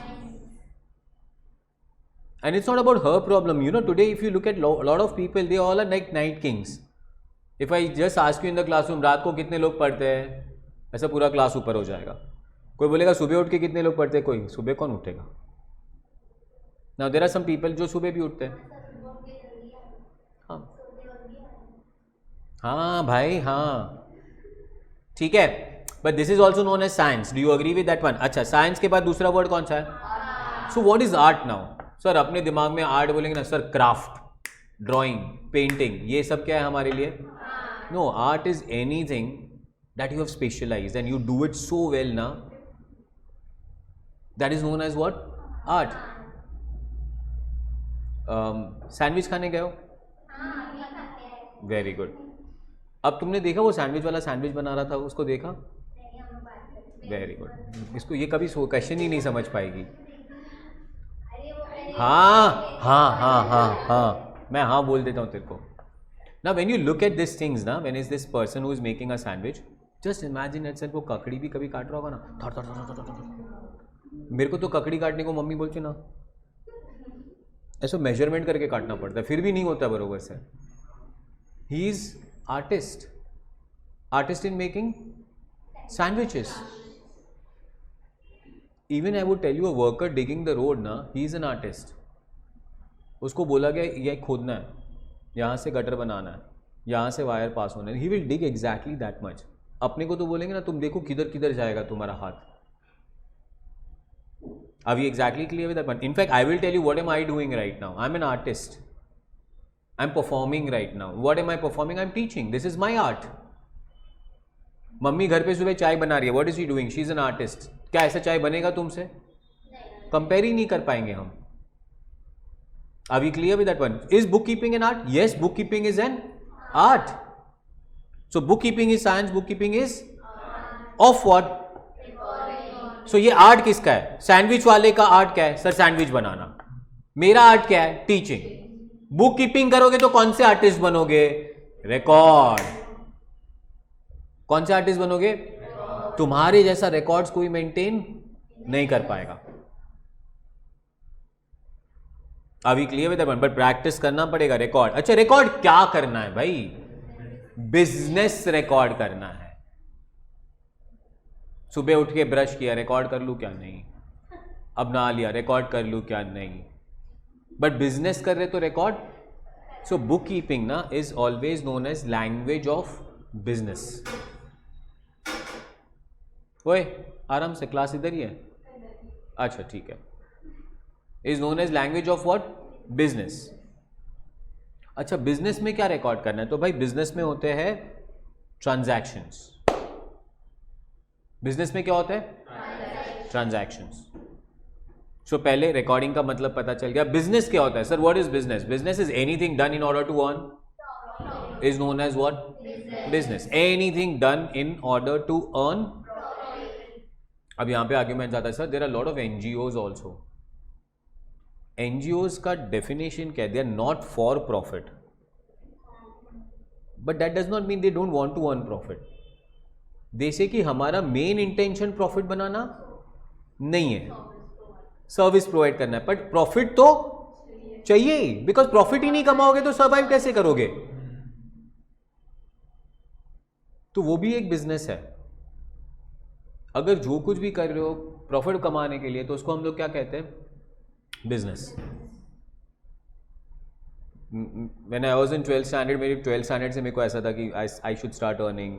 And it's not about her problem. You know, today if you look at lot of people, they all are like night kings. If I just ask you in the classroom, रात को कितने लोग पढ़ते हैं, ऐसा पूरा class ऊपर हो जाएगा। कोई बोलेगा सुबह उठ के कितने लोग पढ़ते हैं, कोई सुबह कौन उठेगा। Now there are some people जो सुबह भी उठते हैं। हाँ भाई हाँ, ठीक है, but this is also known as science. Do you agree with that one? अच्छा, साइंस के बाद दूसरा वर्ड कौन सा है? So what is art now? Sir अपने दिमाग में आर्ट बोलेंगे ना सर, क्राफ्ट, ड्राइंग, पेंटिंग, ये सब क्या है हमारे लिए? No, art is anything that you have specialized and you do it so well ना, that is known as what? Art. Sandwich खाने गए हो? Very good. अब तुमने देखा वो सैंडविच वाला सैंडविच बना रहा था, उसको देखा? Very good. इसको ये कभी क्वेश्चन ही नहीं समझ पाएगी। हाँ हाँ हाँ हाँ हाँ, मैं हाँ बोल देता हूँ तेरे को ना। When you look at this things ना, when is this person who is making a sandwich, just imagine itself, वो ककड़ी भी कभी काट रहा होगा ना, थर थर थर थर थर। मेरे को तो ककड़ी काटने को मम्मी बोलती ना, ऐसा मेजरमेंट करके काटना पड़ता है, फिर भी नहीं होता बरोबर से। He is artist, artist in making sandwiches. Even I would tell you, a worker digging the road ना, he is an artist. उसको बोला गया ये खोदना है, यहाँ से गटर बनाना है, यहाँ से वायर पास होना है, he will dig exactly that much. अपने को तो बोलेंगे ना तुम देखो किधर किधर जाएगा तुम्हारा हाथ। Are we exactly clear with that one? In fact, I will tell you what am I doing right now. I'm an artist. I'm performing right now. What am I performing? I'm teaching. This is my art. Mummy घर पे सुबह चाय बना रही है, what is she doing? She is an artist. क्या ऐसा चाय बनेगा तुमसे? कंपेयर ही नहीं कर पाएंगे हम। Are we clear with that one? Is book keeping an art? Yes, book keeping is an art. So book keeping is science, book keeping is of what? So ये आर्ट किसका है? सैंडविच वाले का art क्या है? Sir sandwich बनाना। मेरा art क्या है? टीचिंग। बुक कीपिंग करोगे तो कौन से आर्टिस्ट बनोगे? रिकॉर्ड। कौन से आर्टिस्ट बनोगे? तुम्हारे जैसा रिकॉर्ड्स कोई मेंटेन नहीं कर पाएगा। अभी clear with that one? But practice करना पड़ेगा रिकॉर्ड। अच्छा, रिकॉर्ड क्या करना है भाई? बिजनेस रिकॉर्ड करना है। सुबह उठ के ब्रश किया, रिकॉर्ड कर लूं क्या? नहीं। अब नहा लिया, रिकॉर्ड कर लूं क्या? नहीं। बट बिजनेस कर रहे तो रिकॉर्ड। सो बुक कीपिंग ना is always known as language of business. ओए आराम से, क्लास इधर ही है। अच्छा ठीक है। Is known as language of what? Business. अच्छा, बिजनेस में क्या रिकॉर्ड करना है? तो भाई बिजनेस में होते हैं ट्रांजैक्शंस। बिजनेस में क्या होता है? ट्रांजैक्शंस। सो पहले रिकॉर्डिंग का मतलब पता चल गया। बिजनेस क्या होता है? Sir what is business? Business is anything done in order to earn, is known as what? Business. Anything done in order to earn. अब यहां पे आर्ग्यूमेंट आता है, sir there are lot of NGOs also. NGOs का definition क्या है? They are not for profit, but that does not mean they don't want to earn profit. जैसे कि हमारा मेन इंटेंशन प्रॉफिट बनाना नहीं है, सर्विस प्रोवाइड करना है, बट प्रॉफिट तो चाहिए ही, बिकॉज प्रॉफिट ही नहीं कमाओगे तो सर्वाइव कैसे करोगे? तो वो भी एक बिजनेस है। अगर जो कुछ भी कर रहे हो प्रॉफिट कमाने के लिए तो उसको हम लोग क्या कहते हैं? Business. When I was in 12th standard, मेरी 12th standard से मेरे को ऐसा था कि I should start earning.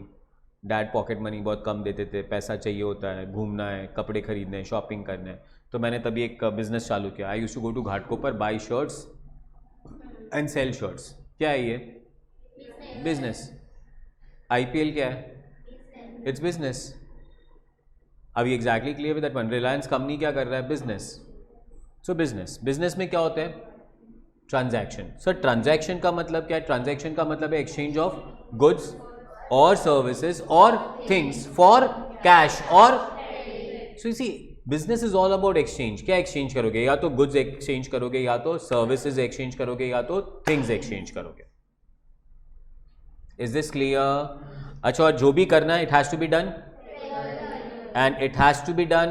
Dad pocket money बहुत कम देते थे, पैसा चाहिए होता है, घूमना है, कपड़े खरीदने हैं, शॉपिंग करना है, तो मैंने तभी एक बिजनेस चालू किया. I used to go to Ghatkopar, buy shirts and sell shirts. क्या है ये? बिजनेस. IPL क्या है? It's business. अभी exactly clear with that one. Reliance company क्या कर रहा है? बिजनेस. सो बिजनेस में क्या होता है? ट्रांजैक्शन. सर ट्रांजैक्शन का मतलब क्या है? ट्रांजैक्शन का मतलब है एक्सचेंज ऑफ गुड्स और सर्विसेज और थिंग्स फॉर कैश और. So you see business is all about exchange. क्या एक्सचेंज करोगे? या तो गुड्स एक्सचेंज करोगे, या तो सर्विसेज एक्सचेंज करोगे, या तो थिंग्स एक्सचेंज करोगे. Is this clear? अच्छा, और जो भी करना है it has to be done and it has to be done.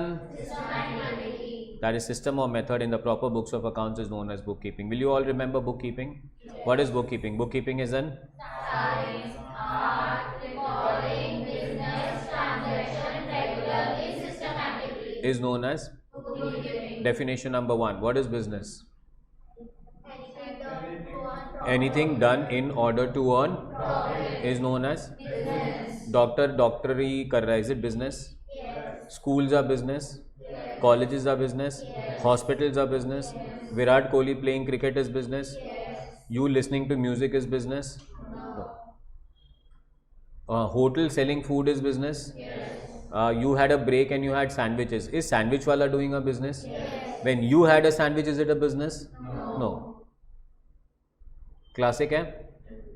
That is system or method in the proper books of accounts is known as bookkeeping. Will you all remember bookkeeping? What is bookkeeping? Bookkeeping is an science, art, recording, business, transaction, regularly, systematically. Is known as bookkeeping. Definition number 1. What is business? Anything done in order to earn profit is known as business. Doctory कर रहा है, is it business? Schools are business, colleges are business, hospitals are business. Virat Kohli playing cricket is business. You listening to music is business. Hotel selling food is business. You had a break and you had sandwiches. Is sandwich wala doing a business? When you had a sandwich, is it a business? No. Classic है.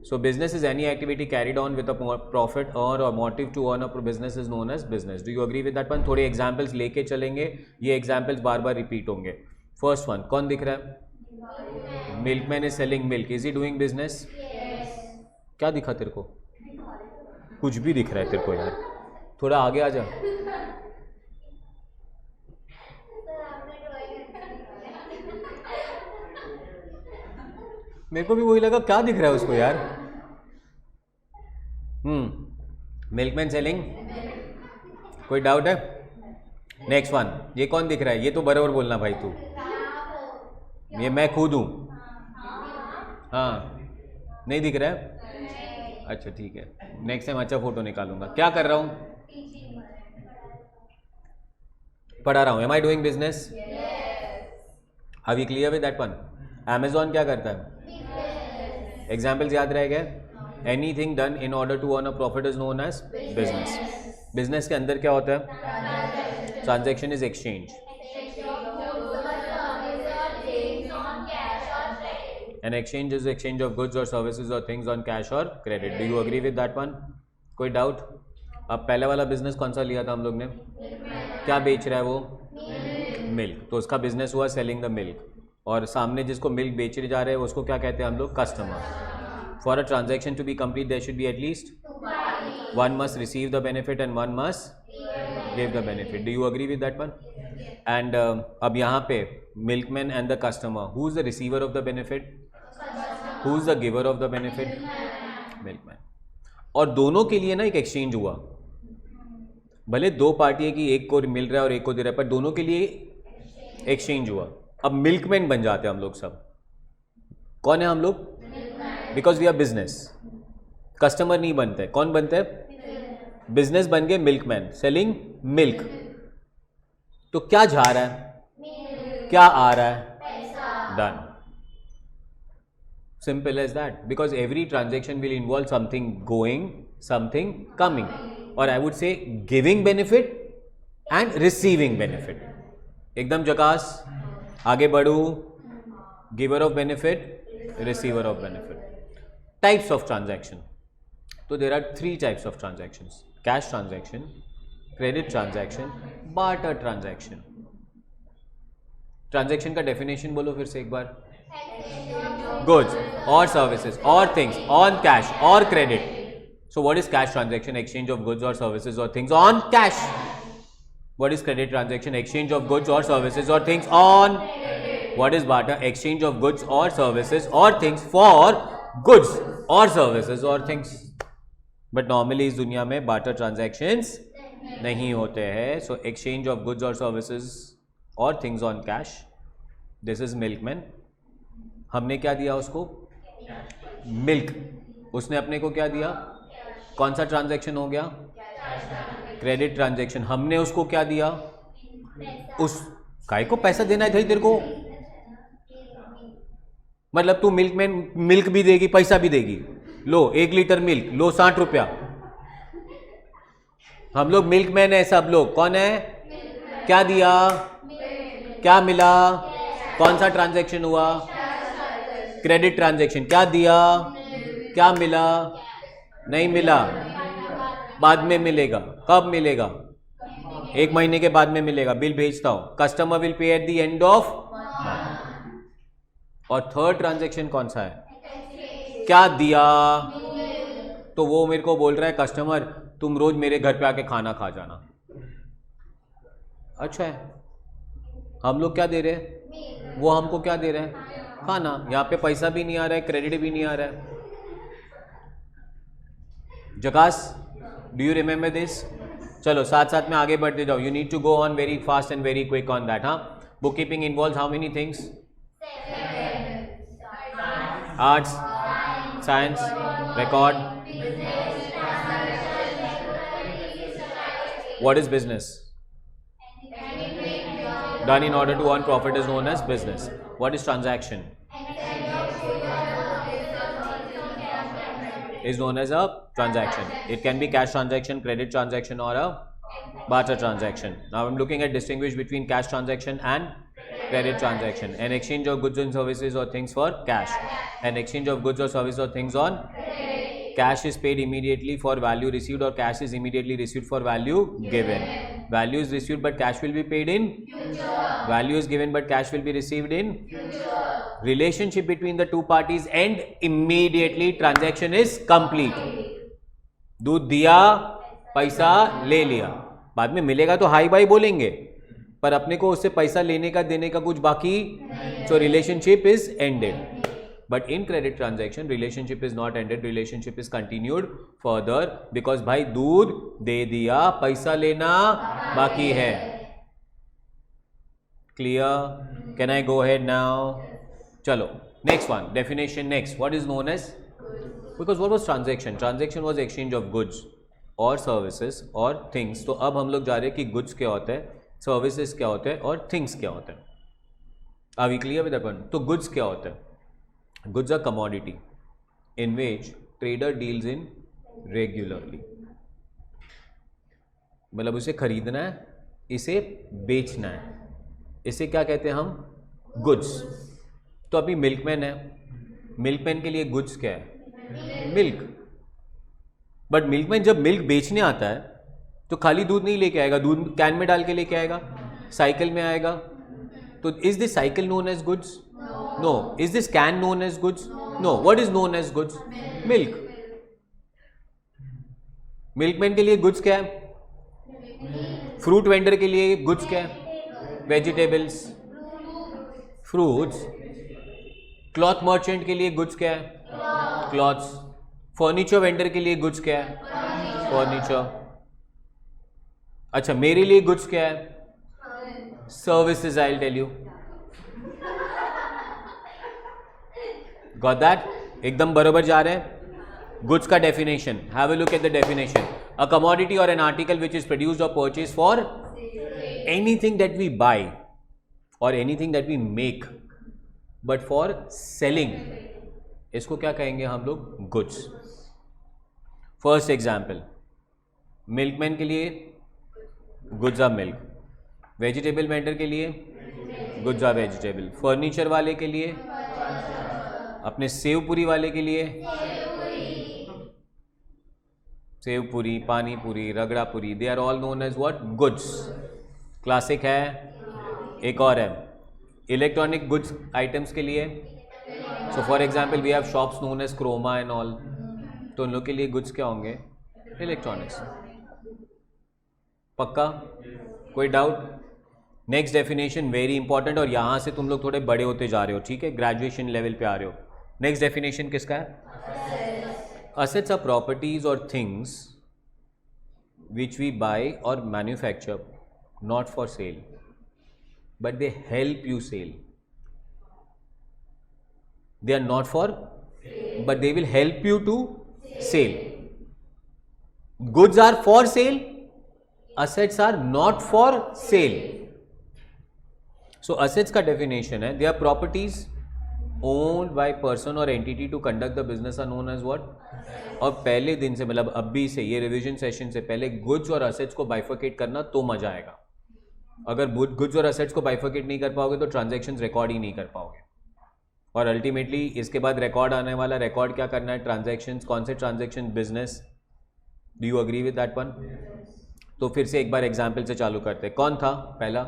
So business is any activity carried on with a profit or motive to earn a business is known as business. Do you agree with that one? थोड़े examples लेके चलेंगे, ये examples बार बार repeat होंगे. First one, कौन दिख रहा है? Milkman is selling milk. Is he doing business? Yes. क्या दिखा तेरे को? कुछ भी दिख रहा है तेरे को यार. थोड़ा आगे आ जा. मेरे को भी वही लगा, क्या दिख रहा है उसको यार. Milkman selling. कोई डाउट है? नेक्स्ट वन, ये कौन दिख रहा है? ये तो बराबर बोलना भाई तू. ये मैं खुद हूँ. हाँ, नहीं दिख रहा है? अच्छा ठीक है, नेक्स्ट टाइम अच्छा फोटो निकालूंगा. क्या कर रहा हूँ? पढ़ा रहा हूँ. Am I doing business? Are we clear with that one? Amazon क्या करता है? एग्जाम्पल्स याद रह गए? Anything done in order to earn a profit is known as business. Business के अंदर क्या होता है? Transaction is exchange. An exchange is exchange of goods और सर्विसेज और थिंग्स ऑन कैश और credit. Do you agree with that one? कोई doubt? अब पहले वाला बिजनेस कौन सा लिया था हम लोग ने? क्या बेच रहा है वो? मिल्क. तो उसका बिजनेस हुआ सेलिंग द मिल्क. और सामने जिसको मिल्क बेचे जा रहे हैं उसको क्या कहते हैं हम लोग? Customer. For a transaction to be complete there should be at least one must receive the benefit and one must give the benefit. Do you agree with that one? And अब यहाँ पे milkman and the customer, who is the receiver of the benefit? Who is the giver of the benefit? Milkman. और दोनों के लिए ना एक exchange हुआ. भले दो पार्टी है कि एक को मिल रहा है और एक को दे रहा है, पर दोनों के लिए एक्सचेंज हुआ. अब मिल्कमैन बन जाते हैं हम लोग सब. कौन है हम लोग? Because we are business. Customer नहीं बनते. कौन बनते हैं? बिजनेस बन गए मिल्कमैन, सेलिंग मिल्क. तो क्या जा रहा है? क्या आ रहा है? Done. Simple as that. Because every transaction will involve something going, something coming, और I would say giving benefit and receiving benefit. एकदम जकास. आगे बढ़ू. Giver of benefit, receiver of benefit. Types of transaction. तो there are 3 types of transaction: cash transaction, credit transaction, barter transaction. Transaction का definition बोलो फिर से एक बार. गुड्स और सर्विसेज और थिंग्स ऑन कैश और credit. So what is cash transaction? Exchange of goods और सर्विसेज और things on cash. What is credit transaction? Exchange of goods or services or things on. What is barter? Exchange of goods or services or things for goods or services or things. But normally इस दुनिया में barter transactions नहीं होते हैं. So exchange of goods और services और things on cash, this is milkman. हमने क्या दिया उसको? मिल्क. उसने अपने को क्या दिया? कौन सा ट्रांजैक्शन हो गया? Credit transaction. हमने उसको क्या दिया? उस काय को पैसा देना है भाई तेरे को? मतलब तू मिल्कमैन मिल्क भी देगी, पैसा भी देगी. लो 1 लीटर मिल्क, लो 60 रुपया. हम लोग मिल्कमैन है सब लोग. कौन है? क्या दिया? क्या मिला? कौन सा ट्रांजैक्शन हुआ? Credit transaction. क्या दिया? क्या मिला? नहीं मिला. बाद में मिलेगा. कब मिलेगा? 1 महीने के बाद में मिलेगा. बिल भेजता हूं. Customer will pay at the end of. और थर्ड ट्रांजैक्शन कौन सा है? क्या दिया? तो वो मेरे को बोल रहा है कस्टमर तुम रोज मेरे घर पे आके खाना खा जाना. अच्छा है. हम लोग क्या दे रहे हैं? वो हमको क्या दे रहे हैं? खाना. यहाँ पे पैसा भी नहीं आ रहा है, क्रेडिट भी नहीं आ रहा है. जकास, डू यू रिमेंबर दिस? चलो साथ साथ में आगे बढ़ते जाओ. You need to go on very fast and very quick on that. हाँ, book keeping involve how many things? Arts, science, record. What is business? Done in order to earn profit is known as business. What is transaction? Is known as a transaction. It can be cash transaction, credit transaction, or a barter transaction. Now I'm looking at distinguish between cash transaction and credit transaction. An exchange of goods and services or things for cash. An exchange of goods or services or things on cash is paid immediately for value received, or cash is immediately received for value given. Value is received but cash will be paid in future. Value is given but cash will be received in future. Relationship between the two parties end immediately transaction is complete. दूध दिया, पैसा ले लिया. बाद में मिलेगा तो high by बोलेंगे, पर अपने को उससे पैसा लेने का देने का कुछ बाकी. So relationship is ended. But in credit transaction, relationship is not ended. Relationship is continued further because भाई दूध दे दिया, पैसा लेना बाकी है. Clear? Can I go ahead now? चलो, next one. Definition next. What is known as? Because what was transaction? Transaction was exchange of goods or services or things. तो अब हम लोग जा रहे हैं कि goods क्या होता है, services क्या होते हैं और things क्या होते हैं. Are we clear with that one? तो goods क्या होता है? Goods are commodity in which trader deals in regularly. मतलब उसे खरीदना है, इसे बेचना है, इसे क्या कहते हैं हम? गुड्स. तो अभी मिल्कमैन है, मिल्कमैन के लिए गुड्स क्या है? मिल्क. बट मिल्कमैन जब मिल्क बेचने आता है तो खाली दूध नहीं लेके आएगा, दूध कैन में डाल के लेके आएगा, साइकिल में आएगा. तो is this cycle known as goods? No. Is this can known as goods? No. What is known as goods? Milk. Milkman के लिए गुड्स क्या है? फ्रूट वेंडर के लिए गुड्स क्या है? Vegetables, fruits. क्लॉथ मर्चेंट के लिए गुड्स क्या है? क्लॉथ्स. फर्नीचर वेंडर के लिए गुड्स क्या है? फर्नीचर. अच्छा, मेरे लिए गुड्स क्या है? Services. I will tell you. Got that? एकदम बरोबर जा रहे हैं. Goods का definition. Have a look at the definition. A commodity or an article which is produced or purchased for anything that we buy or anything that we make, but for selling. इसको क्या कहेंगे हम लोग? Goods. First example. Milkman के लिए goods are milk. Vegetable vendor के लिए goods are vegetable. Furniture वाले के लिए, अपने सेव पूरी वाले के लिए सेव पूरी, पानी puri, ragda puri, they are all known as what? Goods. Classic है. एक और है इलेक्ट्रॉनिक गुड्स आइटम्स के लिए. So for example we have shops known as Croma and all. तो उन लोग के लिए गुड्स क्या होंगे? इलेक्ट्रॉनिक्स. पक्का? कोई doubt? Next definition very important, और यहां से तुम लोग थोड़े बड़े होते जा रहे हो, ठीक है, ग्रेजुएशन लेवल पे आ रहे हो. नेक्स्ट डेफिनेशन किसका है? Assets are properties or things which we buy or manufacture not for sale but they help you sell. They are not for but they will help you to sell. Goods are for sale, assets are not for sale. So assets का definition है, they are properties owned by person or entity to conduct the business are known as what? और पहले दिन से मतलब अभी से ये रिवीजन सेशन से पहले गुड्स और असेट्स को बाइफर्केट करना तो मजा आएगा. अगर गुड्स और असेट्स को बाइफर्केट नहीं कर पाओगे तो ट्रांजैक्शंस रिकॉर्ड ही नहीं कर पाओगे. और अल्टीमेटली इसके बाद रिकॉर्ड आने वाला, रिकॉर्ड क्या करना है? ट्रांजैक्शंस. कौन से transaction? Business. Do you agree with that one? तो फिर से एक बार एग्जाम्पल से चालू करते हैं. कौन था पहला?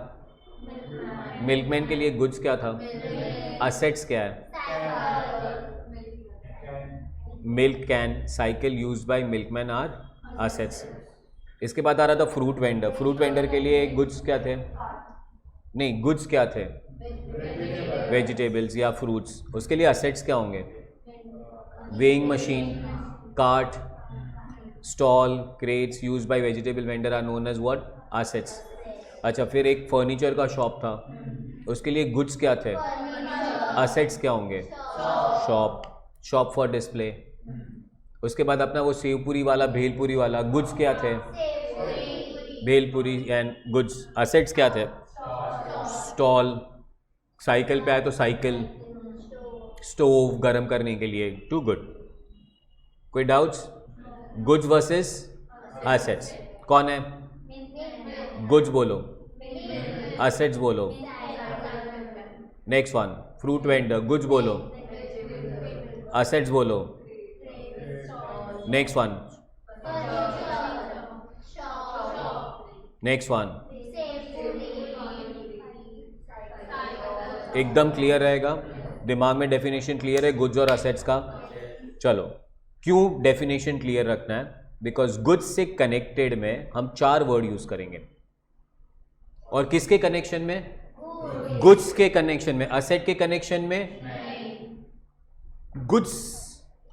मिल्कमैन के लिए गुड्स क्या था? असेट्स क्या है? Milk can. Cycle used by milkman are assets. इसके बाद आ रहा था फ्रूट वेंडर. फ्रूट वेंडर के लिए गुड्स क्या थे? नहीं, गुड्स क्या थे? वेजिटेबल्स या फ्रूट्स. उसके लिए असेट्स क्या होंगे? Weighing machine, cart, stall, crates used by vegetable vendor are known as what? Assets. अच्छा, फिर एक फर्नीचर का शॉप था, उसके लिए गुड्स क्या थे? असेट्स क्या होंगे? Shop for display. उसके बाद अपना वो सेवपुरी वाला, भेलपुरी वाला, गुड्स क्या थे? Bhelpuri and goods. असेट्स क्या थे? स्टॉल. साइकिल पे आए तो साइकिल, स्टोव गर्म करने के लिए. Too good. कोई डाउट्स? Goods versus assets. कौन है? गुड्स बोलो, असेट्स बोलो. Next one, fruit vendor. Goods बोलो, असेट्स बोलो. Next one, next one. एकदम क्लियर रहेगा, दिमाग में डेफिनेशन क्लियर है गुड्स और असेट्स का. चलो, क्यों डेफिनेशन क्लियर रखना है? बिकॉज गुड्स से कनेक्टेड में हम 4 वर्ड यूज करेंगे. और किसके कनेक्शन में? गुड्स के कनेक्शन में. असेट के कनेक्शन में? Goods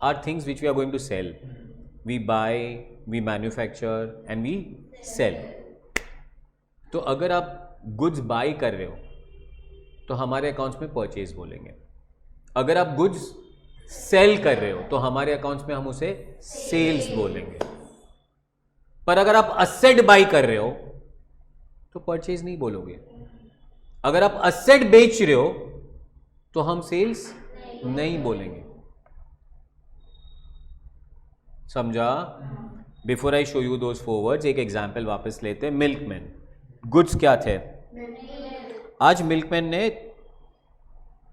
are things which we are going to sell. We buy, we manufacture and we sell. तो अगर आप गुड्स बाय कर रहे हो तो हमारे अकाउंट्स में परचेज बोलेंगे. अगर आप गुड्स सेल कर रहे हो तो हमारे अकाउंट्स में हम उसे सेल्स बोलेंगे. पर अगर आप असेट बाय कर रहे हो तो परचेज नहीं बोलोगे. अगर आप असेट बेच रहे हो तो हम सेल्स नहीं बोलेंगे. समझा? Before I show you those 4 words, एक एग्जाम्पल वापस लेते हैं. मिल्कमैन. गुड्स क्या थे? आज मिल्कमैन ने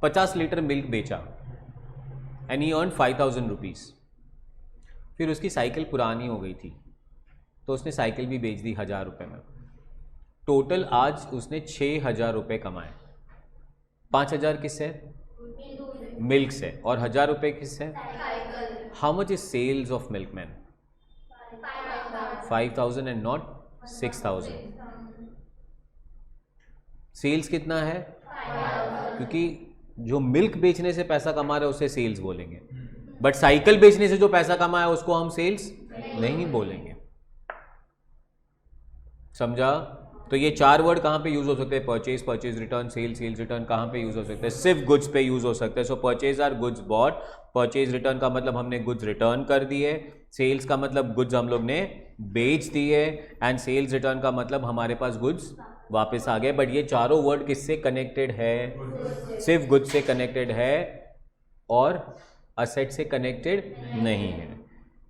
50 लीटर मिल्क बेचा एंड ही अर्न 5,000 रुपीज़. फिर उसकी साइकिल पुरानी हो गई थी तो उसने साइकिल भी बेच दी 1,000 रुपये में. टोटल आज उसने 6,000 रुपये कमाए. 5,000 किससे? मिल्क से. और 1,000 रुपये किससे? How much is sales of milkman? 5,000 and not 6,000. Sales कितना है? क्योंकि जो मिल्क बेचने से पैसा कमा रहे उसे सेल्स बोलेंगे, बट साइकिल बेचने से जो पैसा कमाया उसको हम सेल्स नहीं बोलेंगे. समझा? तो ये 4 वर्ड कहाँ पे यूज हो सकते हैं? Purchase, purchase return, sale, sales return. कहाँ पे यूज हो सकते हैं? सिर्फ गुड्स पे यूज हो सकते हैं. So purchase are goods bought. Purchase return का मतलब हमने गुड्स रिटर्न कर दिए. सेल्स का मतलब गुड्स हम लोग ने बेच दिए. एंड सेल्स रिटर्न का मतलब हमारे पास गुड्स वापस आ गए. बट ये चारों वर्ड किससे कनेक्टेड है? सिर्फ गुड्स से कनेक्टेड है और असेट से कनेक्टेड नहीं है.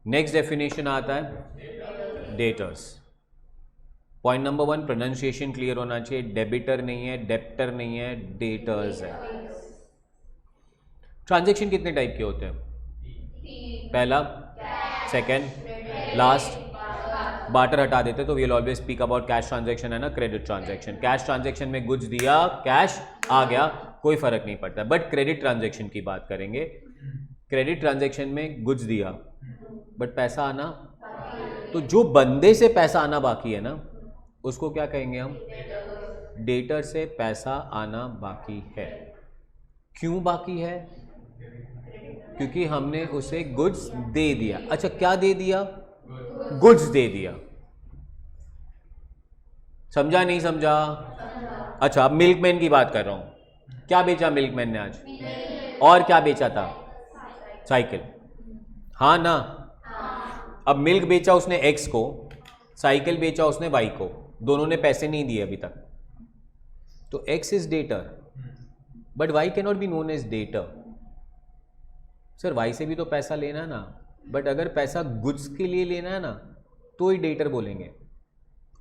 नेक्स्ट डेफिनेशन आता है debtors. Point number 1, pronunciation clear होना चाहिए. डेबिटर नहीं है, डेप्टर नहीं है, डेटर्स है. ट्रांजैक्शन कितने टाइप के होते हैं? पहला, सेकेंड, लास्ट. बार्टर हटा देते तो we will always speak about cash transaction, है ना, क्रेडिट ट्रांजैक्शन. कैश ट्रांजैक्शन में गुड्स दिया, कैश आ गया, कोई फर्क नहीं पड़ता. बट क्रेडिट ट्रांजैक्शन की बात करेंगे. क्रेडिट ट्रांजैक्शन में गुड्स दिया बट पैसा आना, तो जो बंदे से पैसा आना बाकी है ना उसको क्या कहेंगे हम? डेटर से पैसा आना बाकी है. क्यों बाकी है? क्योंकि हमने उसे गुड्स दे दिया. अच्छा, क्या दे दिया? गुड्स दे दिया. समझा नहीं समझा? अच्छा, अब मिल्कमैन की बात कर रहा हूं। क्या बेचा मिल्कमैन ने आज? और क्या बेचा था? साइकिल। हाँ ना? अब मिल्क बेचा उसने एक्स को, साइकिल बेचा उसने वाई को, दोनों ने पैसे नहीं दिए अभी तक। तो X is debtor but Y can not be known as debtor. Sir Y से भी तो पैसा लेना ना, बट अगर पैसा गुड्स के लिए लेना है ना तो ही डेटर बोलेंगे,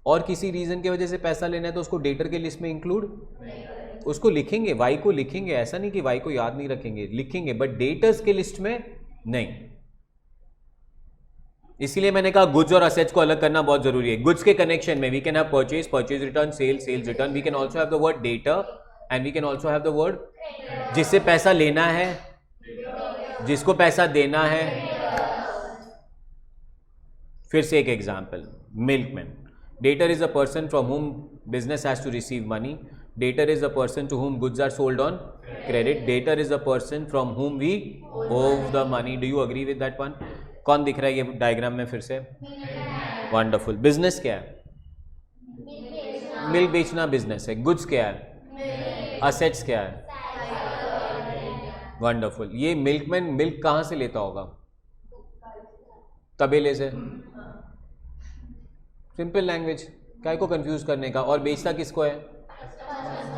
और किसी रीजन की वजह से पैसा लेना है तो उसको डेटर के लिस्ट में इंक्लूड उसको लिखेंगे, वाई को लिखेंगे, ऐसा नहीं कि वाई को याद नहीं रखेंगे, लिखेंगे, बट डेटर्स के लिस्ट में नहीं। इसीलिए मैंने कहा गुड्स और असेट्स को अलग करना बहुत जरूरी है। गुड्स के कनेक्शन में we can have purchase, purchase return, sale, sales return. We can also have the word debtor and we can also have the word जिससे पैसा लेना है, जिसको पैसा देना है। फिर से एक example, milkman. Debtor is a person from whom business has to receive money. Debtor is a person to whom goods are sold on credit. Debtor is a person from whom we owe the money. Do you agree with that one? कौन दिख रहा है ये diagram में फिर से? Wonderful. Business क्या है? मिल्क बेचना बिजनेस है। गुड्स क्या है? असेट्स क्या है? वंडरफुल। ये मिल्कमैन मिल्क कहां से लेता होगा? तबेले से। सिंपल लैंग्वेज, क्या को कंफ्यूज करने का। और बेचता किसको है?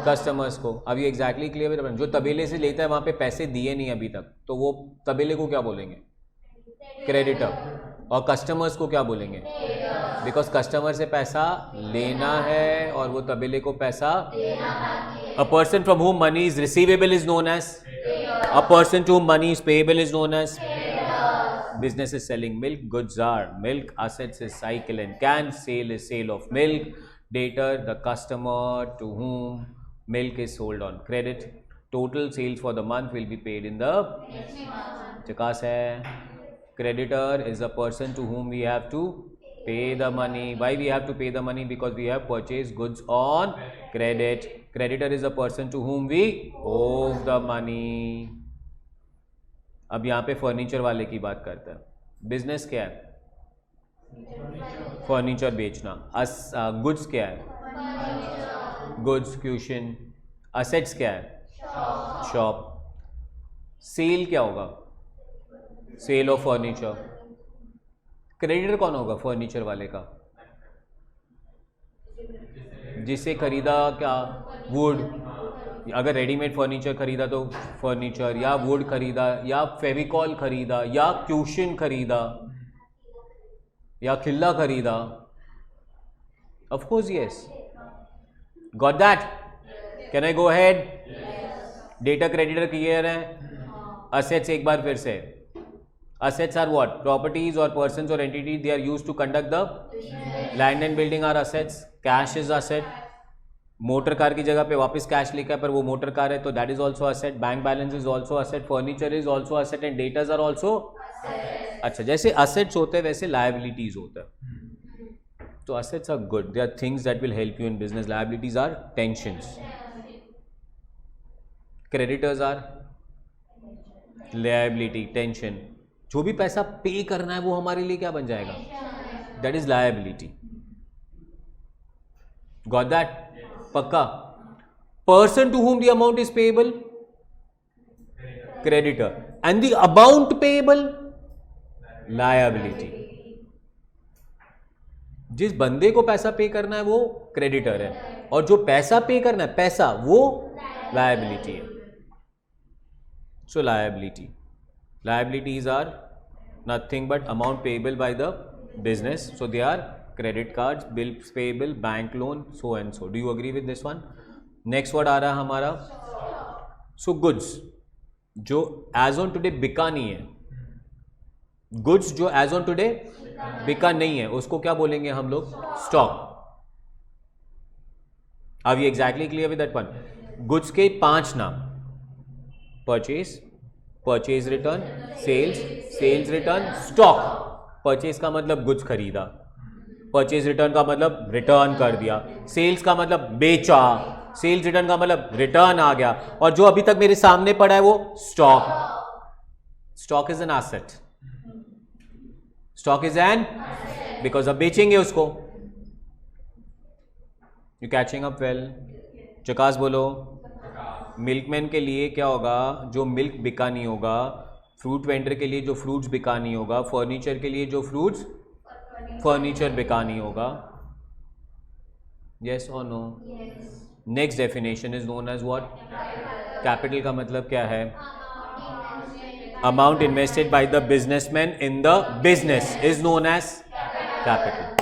कस्टमर्स को। अब ये एग्जैक्टली क्लियर है। जो तबेले से लेता है वहां पे पैसे दिए नहीं अभी तक, तो वो तबेले को क्या बोलेंगे? क्रेडिटर। और कस्टमर्स को क्या बोलेंगे? बिकॉज कस्टमर से पैसा लेना है और वो तबेले को पैसा। A person from whom money is receivable is known as. A person to whom money is payable is known as. Business is selling milk, goods are milk, assets is cycle and can, sale is sale of milk, debtor the customer to whom milk is sold on credit. Total sales for the month will be paid in the चकास है। Creditor is a person to whom we have to pay the money. Why we have to pay the money? Because we have purchased goods on credit. Creditor is a person to whom we owe the money. अब यहाँ पे furniture वाले की बात करते हैं। Business क्या है? फर्नीचर बेचना। गुड्स क्या है? Goods caution. असेट्स क्या है? शॉप। सेल क्या होगा? Cell of furniture. क्रेडिटर कौन होगा फर्नीचर वाले का? जिसे खरीदा क्या? वुड। अगर रेडीमेड फर्नीचर खरीदा तो फर्नीचर, या वुड खरीदा, या फेविकॉल खरीदा, या क्यूशन खरीदा, या खिल्ला खरीदा। Of course yes. Got that? Can I go ahead? Debtor creditor clear है। असेट्स एक बार फिर से। Assets are what? प्रॉपर्टीज और पर्संस और entity they are used to conduct the land and building are assets. Cash is asset. Motor car की जगह पे वापस कैश लिखा है पर वो मोटर कार है तो that is also asset. Bank balance is also asset. Furniture is also asset and debtors are also. अच्छा, जैसे असेट्स होते हैं वैसे लायबिलिटीज होता है। तो assets are good, they are things that will help you in business. Liabilities are tensions. Creditors are liability, tension. जो भी पैसा पे करना है वो हमारे लिए क्या बन जाएगा? That is liability. Got that? पक्का? Person to whom the amount is payable, creditor, and the amount payable, liability. जिस बंदे को पैसा पे करना है वो क्रेडिटर है और जो पैसा पे करना है पैसा वो लायबिलिटी है। सो liabilities are nothing but amount payable by the business, so they are credit cards, bills payable, bank loan, so and so. Do you agree with this one? Next word आ रहा है हमारा so goods, जो as on today बिका नहीं है। goods जो as on today बिका नहीं है उसको क्या बोलेंगे हम लोग? स्टॉक। अब ये exactly clear with that one. Goods के 5 नाम: purchase, purchase return, sales, sales return, stock. Purchase का मतलब गुड्स खरीदा, परचेज रिटर्न का मतलब रिटर्न कर दिया, सेल्स का मतलब बेचा, सेल्स रिटर्न का मतलब रिटर्न आ गया, और जो अभी तक मेरे सामने पड़ा है वो stock. Stock is an asset. Stock is an, because अब बेचेंगे उसको। You catching up well? चकास बोलो। मिल्कमैन के लिए क्या होगा? जो मिल्क बिका नहीं होगा। फ्रूट वेंडर के लिए जो फ्रूट्स बिका नहीं होगा। फर्नीचर के लिए जो फ्रूट्स फर्नीचर बिका नहीं होगा। यस और no? Next definition is known as what? Capital का मतलब क्या है? Amount invested by the businessman in the business is known as capital.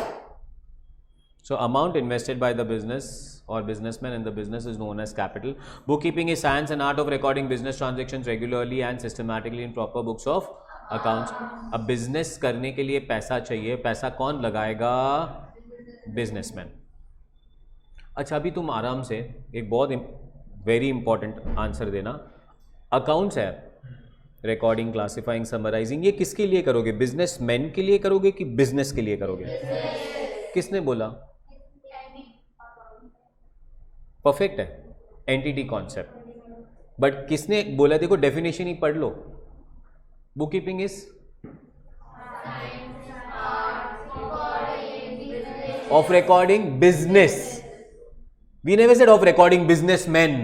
So amount invested by the business or businessman in the business is known as capital. Bookkeeping is science and art of recording business transactions regularly and systematically in proper books of accounts. अब business करने के लिए पैसा चाहिए, पैसा कौन लगाएगा? Businessman. अच्छा अभी तुम आराम से एक बहुत वेरी इंपॉर्टेंट आंसर देना. अकाउंट्स है, रिकॉर्डिंग, क्लासिफाइंग, समराइजिंग, ये किसके लिए करोगे? बिजनेसमैन के लिए करोगे कि बिजनेस के लिए करोगे? किसने बोला? परफेक्ट है, एंटिटी कॉन्सेप्ट. बट किसने बोला? देखो डेफिनेशन ही पढ़ लो. Book keeping is of recording business. We never said of recording businessman.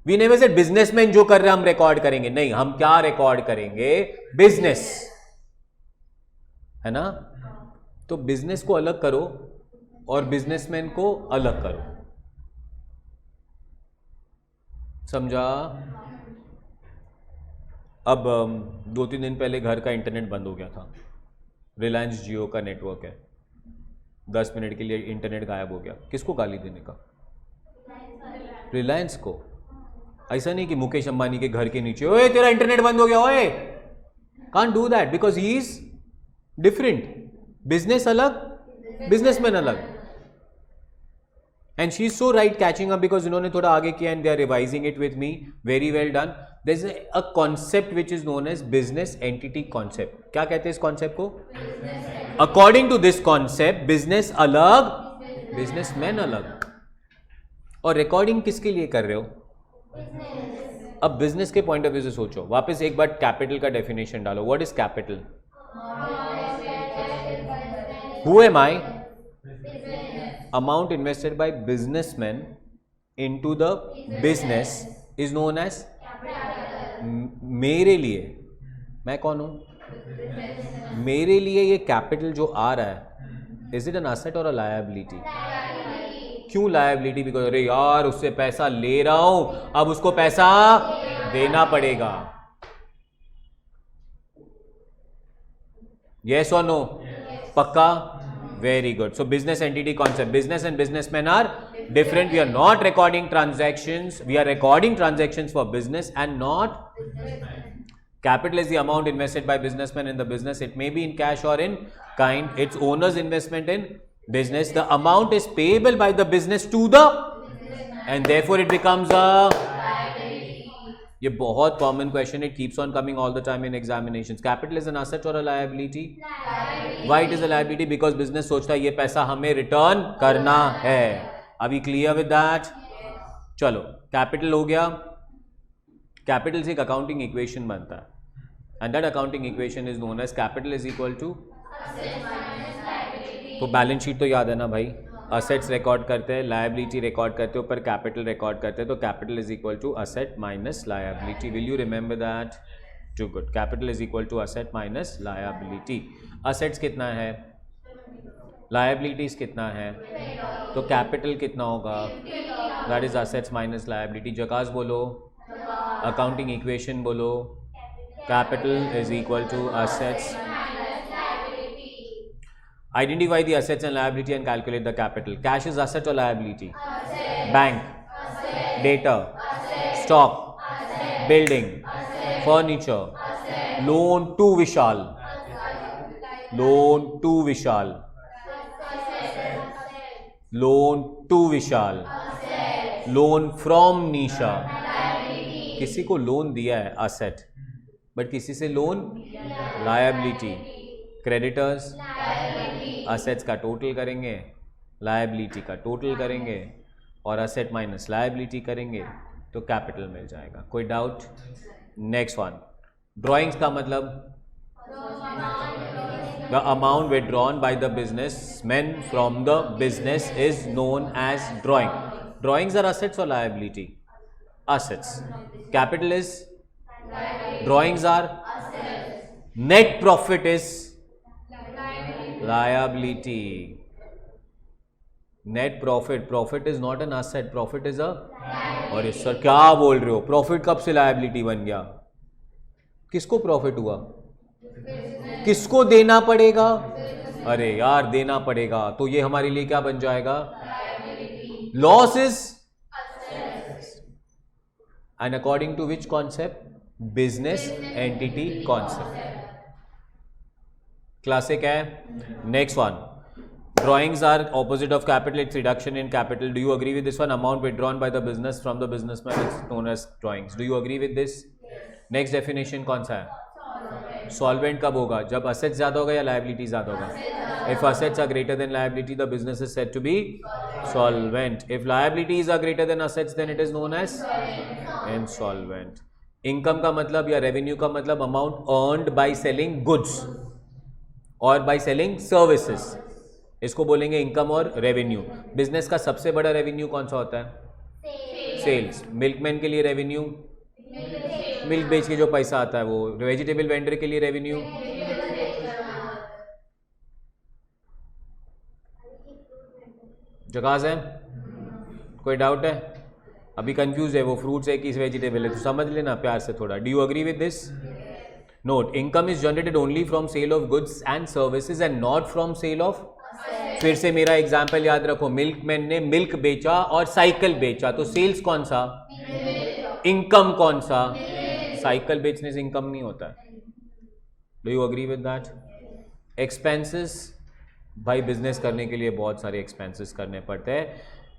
We never said businessman जो कर रहे हैं हम रिकॉर्ड करेंगे. नहीं, हम क्या रिकॉर्ड करेंगे? बिजनेस, है ना? तो बिजनेस को अलग करो और बिजनेसमैन को अलग करो. समझा? अब 2-3 दिन पहले घर का इंटरनेट बंद हो गया था. रिलायंस जियो का नेटवर्क है. 10 मिनट के लिए इंटरनेट गायब हो गया. किसको गाली देने का? रिलायंस को. ऐसा नहीं कि मुकेश अंबानी के घर के नीचे ओए तेरा इंटरनेट बंद हो गया, ओए. Can't do that because he is different. Business अलग, बिजनेसमैन अलग. And she is so right catching up because इन्होंने थोड़ा आगे किया and they are revising it with me. Very well done. There is a concept which is known as business entity concept. क्या कहते हैं इस कॉन्सेप्ट को? According to this concept business अलग, बिजनेसमैन अलग. और रिकॉर्डिंग किसके लिए कर रहे हो? अब बिजनेस के पॉइंट ऑफ व्यू से सोचो. वापस एक बार कैपिटल का डेफिनेशन डालो. What is capital? Who am I? Amount invested by businessmen into the business is known as मेरे लिए. मैं कौन हूं? मेरे लिए ये कैपिटल जो आ रहा है, इज इट एन एसेट और अ लायबिलिटी? क्यों लायबिलिटी? बिकॉज अरे यार उससे पैसा ले रहा हूं, अब उसको पैसा देना पड़ेगा. यस और नो? पक्का? Very good. So business entity concept. Business and businessman are different. We are not recording transactions. We are recording transactions for business and not. Capital is the amount invested by businessmen in the business. It may be in cash or in kind. It's owner's investment in business. The amount is payable by the business to the, and therefore it becomes a. ये बहुत common question. It keeps on coming all the time in examinations. Capital is an asset और a liability? Why it is a liability? Because business सोचता है ये पैसा हमें return करना है. अभी क्लियर विद दैट? चलो कैपिटल हो गया. कैपिटल से एक अकाउंटिंग इक्वेशन बनता है and that accounting equation is known as capital is equal to. तो बैलेंस शीट तो याद है ना भाई? असेट्स रिकॉर्ड करते हैं, लायबिलिटी रिकॉर्ड करते हैं, ऊपर कैपिटल रिकॉर्ड करते हैं. तो capital is equal to asset minus liability. Will you remember that? Too good. Capital is equal to asset minus liability. Assets कितना है? लायबिलिटीज कितना है? तो कैपिटल कितना होगा? That is assets minus liability. जकास बोलो. अकाउंटिंग इक्वेशन बोलो. Capital is equal to assets. Identify the assets and liability and calculate the capital. Cash is asset or liability? Asset. Bank. Asset. Data. Asset. Stock. Asset. Building. Asset. Furniture. Asset. Loan to Vishal. Asset. Loan to Vishal. Asset. Loan to Vishal. Asset. Loan from Nisha. Liability. किसी को loan दिया है asset, but किसी से loan liability. Creditors. Assets का total करेंगे, liability का total करेंगे और असेट माइनस लायबिलिटी करेंगे तो कैपिटल मिल जाएगा. कोई डाउट? Next one. ड्राइंग्स का मतलब The amount withdrawn by the businessmen from the business is known as drawing. Drawings are assets or liability? Assets. Capital is? Drawings are? Net profit is? Liability. Net profit. Profit is not an asset. Profit is a? और sir क्या बोल रहे हो? Profit कब से liability बन गया? किसको प्रॉफिट हुआ? किसको देना पड़ेगा? अरे यार देना पड़ेगा, तो ये हमारे लिए क्या बन जाएगा? Loss is and according to which concept? Business entity concept. Classic है. Next one. Drawings are opposite of capital. It's reduction in capital. Do you agree with this one? Amount withdrawn by the business from the businessman is known as drawings. Do you agree with this? Next definition कौन सा है? Solvent कब होगा? जब assets ज़्यादा होगा या liability ज़्यादा होगा? If assets are greater than liability, the business is said to be solvent. If liabilities are greater than assets, then it is known as insolvent. Income का मतलब या revenue का मतलब amount earned by selling goods और by selling services. इसको बोलेंगे income और revenue. Business का सबसे बड़ा रेवेन्यू कौन सा होता है? सेल्स. मिल्कमैन के लिए रेवेन्यू? मिल्क बेच के जो पैसा आता है वो. वेजिटेबल वेंडर के लिए रेवेन्यू? जगाज है? कोई डाउट है? अभी कंफ्यूज है वो, फ्रूट्स है कि वेजिटेबल है, तो समझ लेना प्यार से थोड़ा. Do you agree with this? Note. Income is generated only from sale of goods and services and not from sale of. फिर से मेरा एग्जाम्पल याद रखो. मिल्कमैन ने मिल्क बेचा और साइकिल बेचा, तो सेल्स कौन सा? इनकम कौन सा? साइकिल बेचने से इनकम नहीं होता है. Do you agree with that? Expenses. भाई बिजनेस करने के लिए बहुत सारे एक्सपेंसेस करने पड़ते हैं.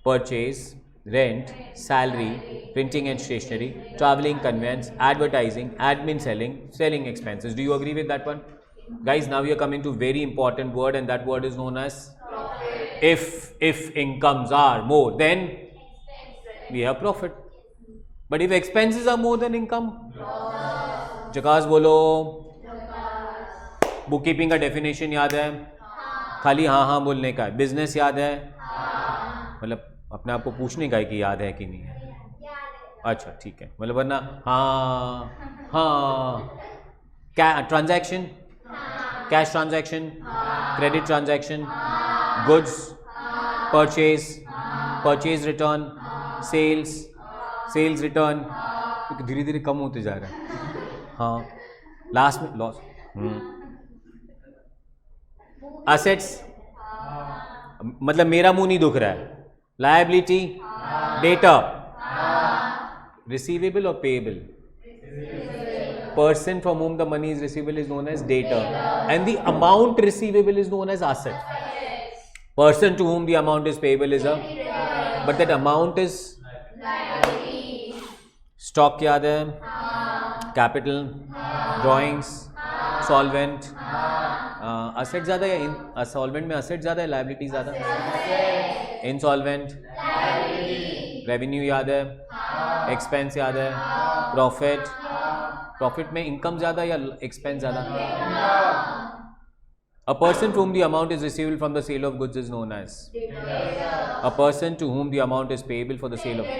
Purchase, rent, salary, printing and stationery, travelling, conveyance, advertising, admin, selling expenses. Do you agree with that one? Guys, now we are coming to very important word, and that word is known as profit. If incomes are more, then we have profit. But if expenses are more than income, जकास बोलो. Book keeping का definition याद है? खाली हाँ हाँ बोलने का है. बिजनेस याद है? मतलब अपने आप को पूछने का है कि याद है कि नहीं है. अच्छा ठीक है, मतलब वरना हाँ हाँ. क्या transaction? Cash transaction, credit transaction, goods, purchase return, sales return. धीरे धीरे कम होते जा रहा है. हाँ लास्ट में लॉस. असेट्स मतलब मेरा मुंह नहीं दुख रहा है. लायबिलिटी, डेटर, रिसीवेबल और payable. Person from whom the money is receivable is known as debtor, and the amount receivable is known as asset. Person to whom the amount is payable is a, but that amount is stock याद है? Capital, drawings, solvent. asset ज़्यादा या solvent में asset ज़्यादा है, liability ज़्यादा? Insolvent. Revenue याद है? Expense याद है? Profit. प्रॉफिट में इनकम ज्यादा या एक्सपेंस ज्यादा? A person to whom the amount is receivable from the sale of goods is known as? A person to whom the amount is payable for the sale of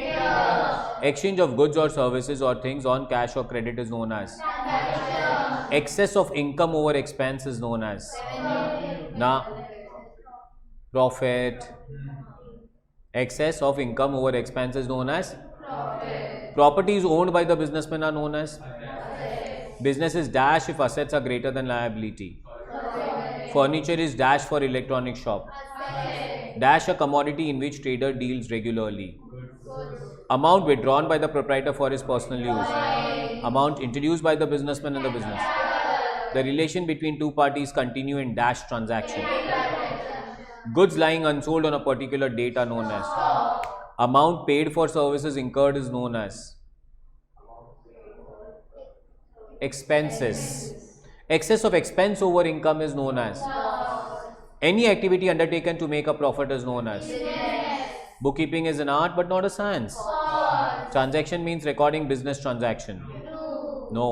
exchange of goods or services or things on cash or credit is known as? Excess of income over expense is known as? Now, profit. Excess of income over expense is known as? Properties owned by the businessman are known as? Business is dash if assets are greater than liability. Furniture is dash for electronic shop. Dash a commodity in which trader deals regularly. Amount withdrawn by the proprietor for his personal use. Amount introduced by the businessman and the business. The relation between two parties continue in dash transaction. Goods lying unsold on a particular date are known as? Amount paid for services incurred is known as? Expenses. Excess of expense over income is known as? Any activity undertaken to make a profit is known as? Bookkeeping is an art but not a science. Transaction means recording business transaction. No.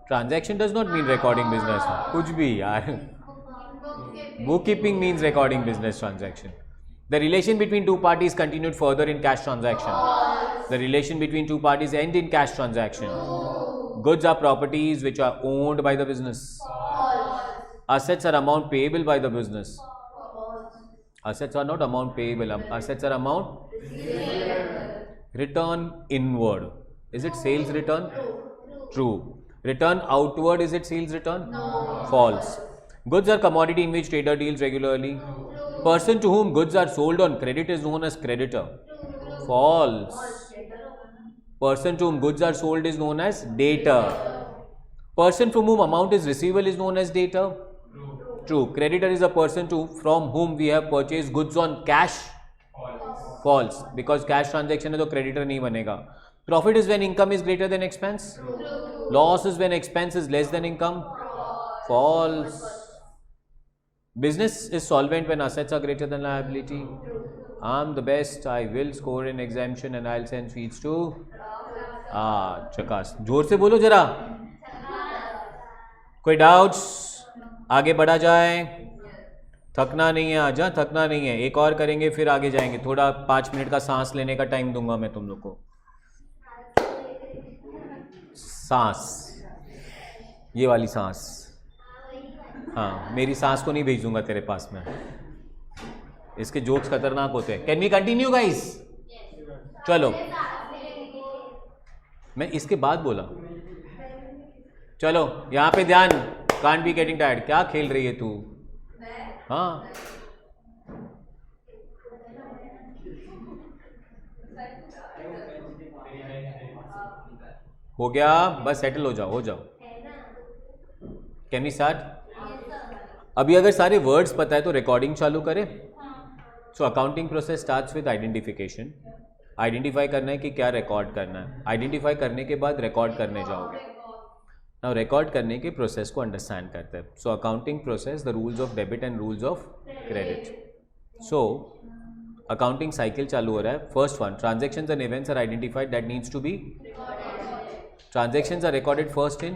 Transaction does not mean recording business, कुछ भी यार. Bookkeeping means recording business transaction. The relation between two parties continued further in cash transaction. The relation between two parties end in cash transaction. Goods are properties which are owned by the business. Assets are amount payable by the business. Assets are not amount payable. Assets are amount return inward. Is it sales return? True. Return outward, is it sales return? No. False. Goods are commodity in which trader deals regularly. Person to whom goods are sold on credit is known as creditor. False. Person to whom goods are sold is known as debtor. Person from whom amount is receivable is known as debtor. True. Creditor is a person from whom we have purchased goods on cash. False. Because cash transaction है तो creditor नहीं बनेगा. Profit is when income is greater than expense. Loss is when expense is less than income. False. Business is solvent when assets are greater than liability. I'm the best. I will score an exemption and I'll send fees to. चकास. जोर से बोलो जरा. कोई doubts? आगे बढ़ा जाए. थकना नहीं है आज, थकना नहीं है. एक और करेंगे फिर आगे जाएंगे. थोड़ा 5 मिनट का सांस लेने का टाइम दूंगा मैं तुम लोग को. सांस, ये वाली सांस. हाँ, मेरी सांस को नहीं भेजूंगा तेरे पास में. इसके जोक्स खतरनाक होते हैं. Can we continue guys? चलो, मैं इसके बाद बोला. चलो यहाँ पे ध्यान. Can't be getting tired. क्या खेल रही है तू? हाँ, हो गया. बस सेटल हो जाओ, हो जाओ. Can we start? अभी अगर सारे वर्ड्स पता है तो रिकॉर्डिंग चालू करें. सो accounting process starts with identification. Identify करना है कि क्या रिकॉर्ड करना है. आइडेंटिफाई करने के बाद रिकॉर्ड करने जाओगे. नाउ रिकॉर्ड करने के प्रोसेस को अंडरस्टैंड करते हैं. So accounting process, the rules of debit and rules of credit. So accounting cycle चालू हो रहा है. First one, transactions and events are identified that needs to be. Transactions are recorded first in.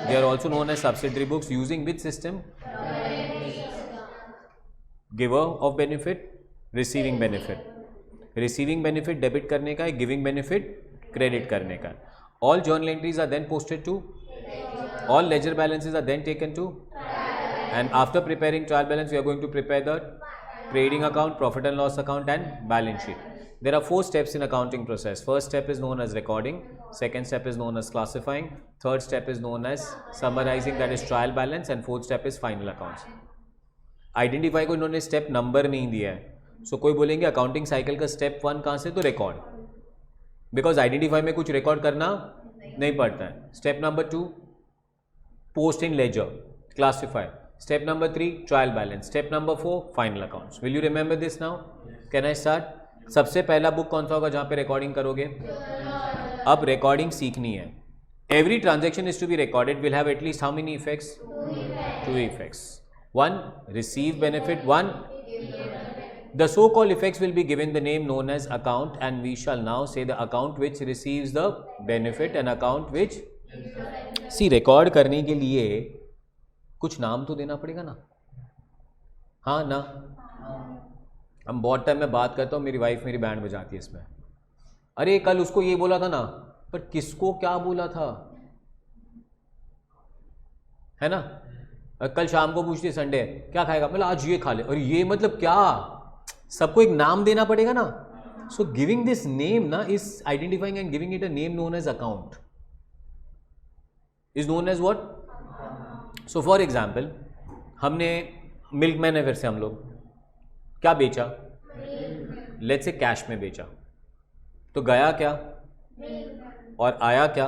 They are also known as subsidiary books. Using which system? Giver of benefit, receiving benefit. Receiving benefit debit करने का है, giving benefit credit करने का है. All journal entries are then posted to. All ledger balances are then taken to. And after preparing trial balance, we are going to prepare the trading account, profit and loss account, and balance sheet. There are 4 steps in accounting process. First step is known as recording. Second step is known as classifying. Third step is known as summarizing, that is trial balance. And fourth step is final accounts. Identify को इन्होंने step number नहीं दिया है. So कोई बोलेंगे accounting cycle का step 1 कहाँ से? तो record. Because identify में कुछ record करना नहीं पड़ता है. Step number 2, post in ledger, classify. Step number 3, trial balance. Step number 4, final accounts. Will you remember this now? Can I start? सबसे पहला बुक कौन सा होगा जहाँ पे रिकॉर्डिंग करोगे? अब रिकॉर्डिंग सीखनी है. Every transaction is to be recorded will have at least how many effects? 2 effects. 1, receive benefit. 1, the so called effects will be given the name known as account and we shall now say the account which receives the benefit and account which. सी, record करने के लिए कुछ नाम तो देना पड़ेगा ना. हाँ ना. हम बहुत टाइम में बात करता हूँ, मेरी वाइफ मेरी बैंड बजाती है इसमें. अरे कल उसको ये बोला था ना, पर किसको क्या बोला था, है ना. कल शाम को पूछती, संडे क्या खाएगा, मतलब आज ये खा ले. और ये मतलब क्या, सबको एक नाम देना पड़ेगा ना. सो गिविंग दिस नेम ना is identifying and giving it a name known as account is known as what. So for example, हमने मिल्कमैन है, फिर से हम लोग क्या बेचा? लेट्स से कैश में बेचा. तो गया क्या और आया क्या?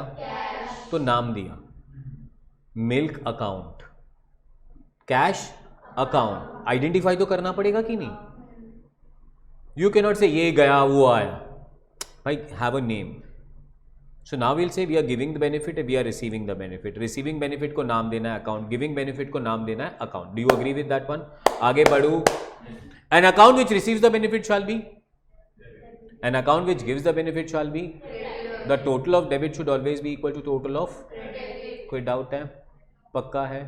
तो नाम दिया milk account, cash account. Identify तो करना पड़ेगा कि नहीं? यू कैन नॉट से ये गया वो आया. भाई have a name. So now will say we are giving the benefit, we are receiving the benefit. Receiving benefit को नाम देना है अकाउंट, गिविंग बेनिफिट को नाम देना है account. Do you agree with that one? आगे बढ़ू. An account which receives the benefit shall be. An account which gives the benefit shall be. The total of debit should always be equal to total of कोई doubt है? पक्का है?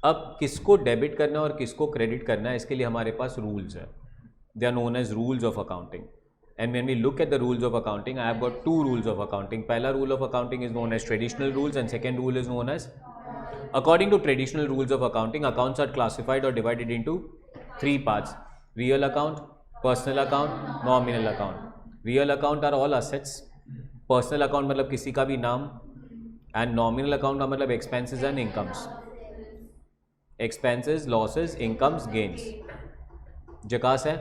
अब किसको debit करना है और किसको क्रेडिट करना है, इसके लिए हमारे पास रूल्स है. They are known as rules of accounting. And when we look at the rules of accounting, I have got two rules of accounting. पहला rule of accounting is known as traditional rules and second rule is known as, according to traditional rules of accounting, accounts are classified or divided into three parts: real account, personal account, nominal account. Real account are all assets. Personal account मतलब किसी का भी नाम, and nominal account का मतलब expenses and incomes. Expenses, losses, incomes, gains. जकास है?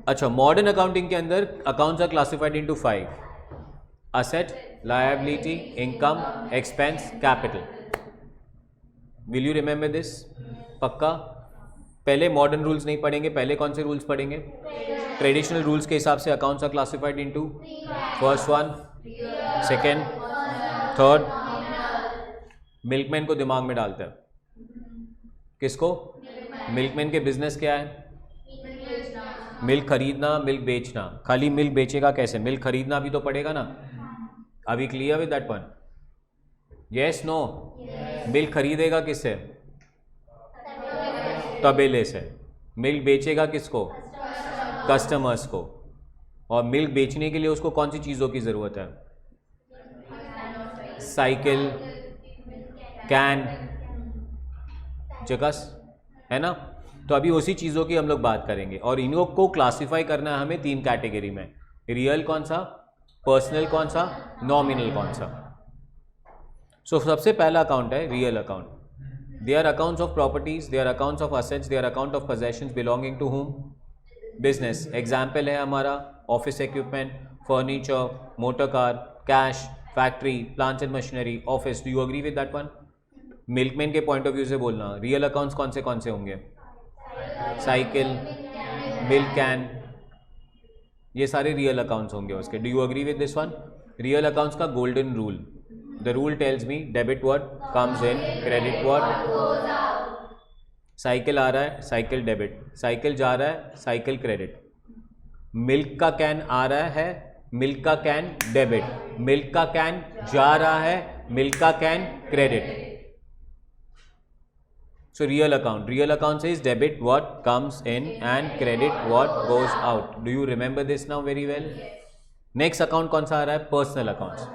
अच्छा, modern accounting के अंदर accounts are classified into 5: asset, liability, income, expense, capital. Will you remember this? पक्का? पहले मॉडर्न रूल्स नहीं पढ़ेंगे, पहले कौन से रूल्स पढ़ेंगे? ट्रेडिशनल रूल्स के हिसाब से accounts are classified into first one, second, third. Milkman को दिमाग में डालते हैं. किसको? मिल्कमैन के बिजनेस क्या है? मिल्क खरीदना, मिल्क बेचना. खाली मिल्क बेचेगा कैसे? मिल्क खरीदना भी तो पड़ेगा ना. अभी clear with that one? Yes, no? Milk खरीदेगा किससे? तबेले से. मिल्क बेचेगा किसको? कस्टमर्स को. और मिल्क बेचने के लिए उसको कौन सी चीज़ों की ज़रूरत है? साइकिल, कैन, जगस, है ना? तो अभी उसी चीज़ों की हम लोग बात करेंगे और इनको को क्लासिफाई करना है हमें 3 कैटेगरी में: रियल कौन सा, पर्सनल कौन सा, नॉमिनल कौन सा. सो सबसे पहला अकाउंट है real account. They are accounts of properties, they are accounts of assets, they are account of possessions belonging to whom? Business. Example है हमारा office equipment, furniture, motor car, cash, factory, plants and machinery, office. Do you agree with that one? Milkman के point of view से बोलना, real accounts कौन से होंगे? Cycle, milk can, ये सारे रियल अकाउंट्स होंगे उसके. Do you agree with this one? Real accounts का golden rule. The rule tells me debit what comes in, credit what goes out. Cycle आ रहा है, साइकिल डेबिट. साइकिल जा रहा है, साइकिल क्रेडिट. मिल्क का कैन आ रहा है, मिल्क का कैन डेबिट. मिल्क का कैन जा रहा है, मिल्क का can credit. So real account says debit what comes in and credit what goes out. Do you remember this now very well? Next account कौन सा आ रहा है? Personal accounts.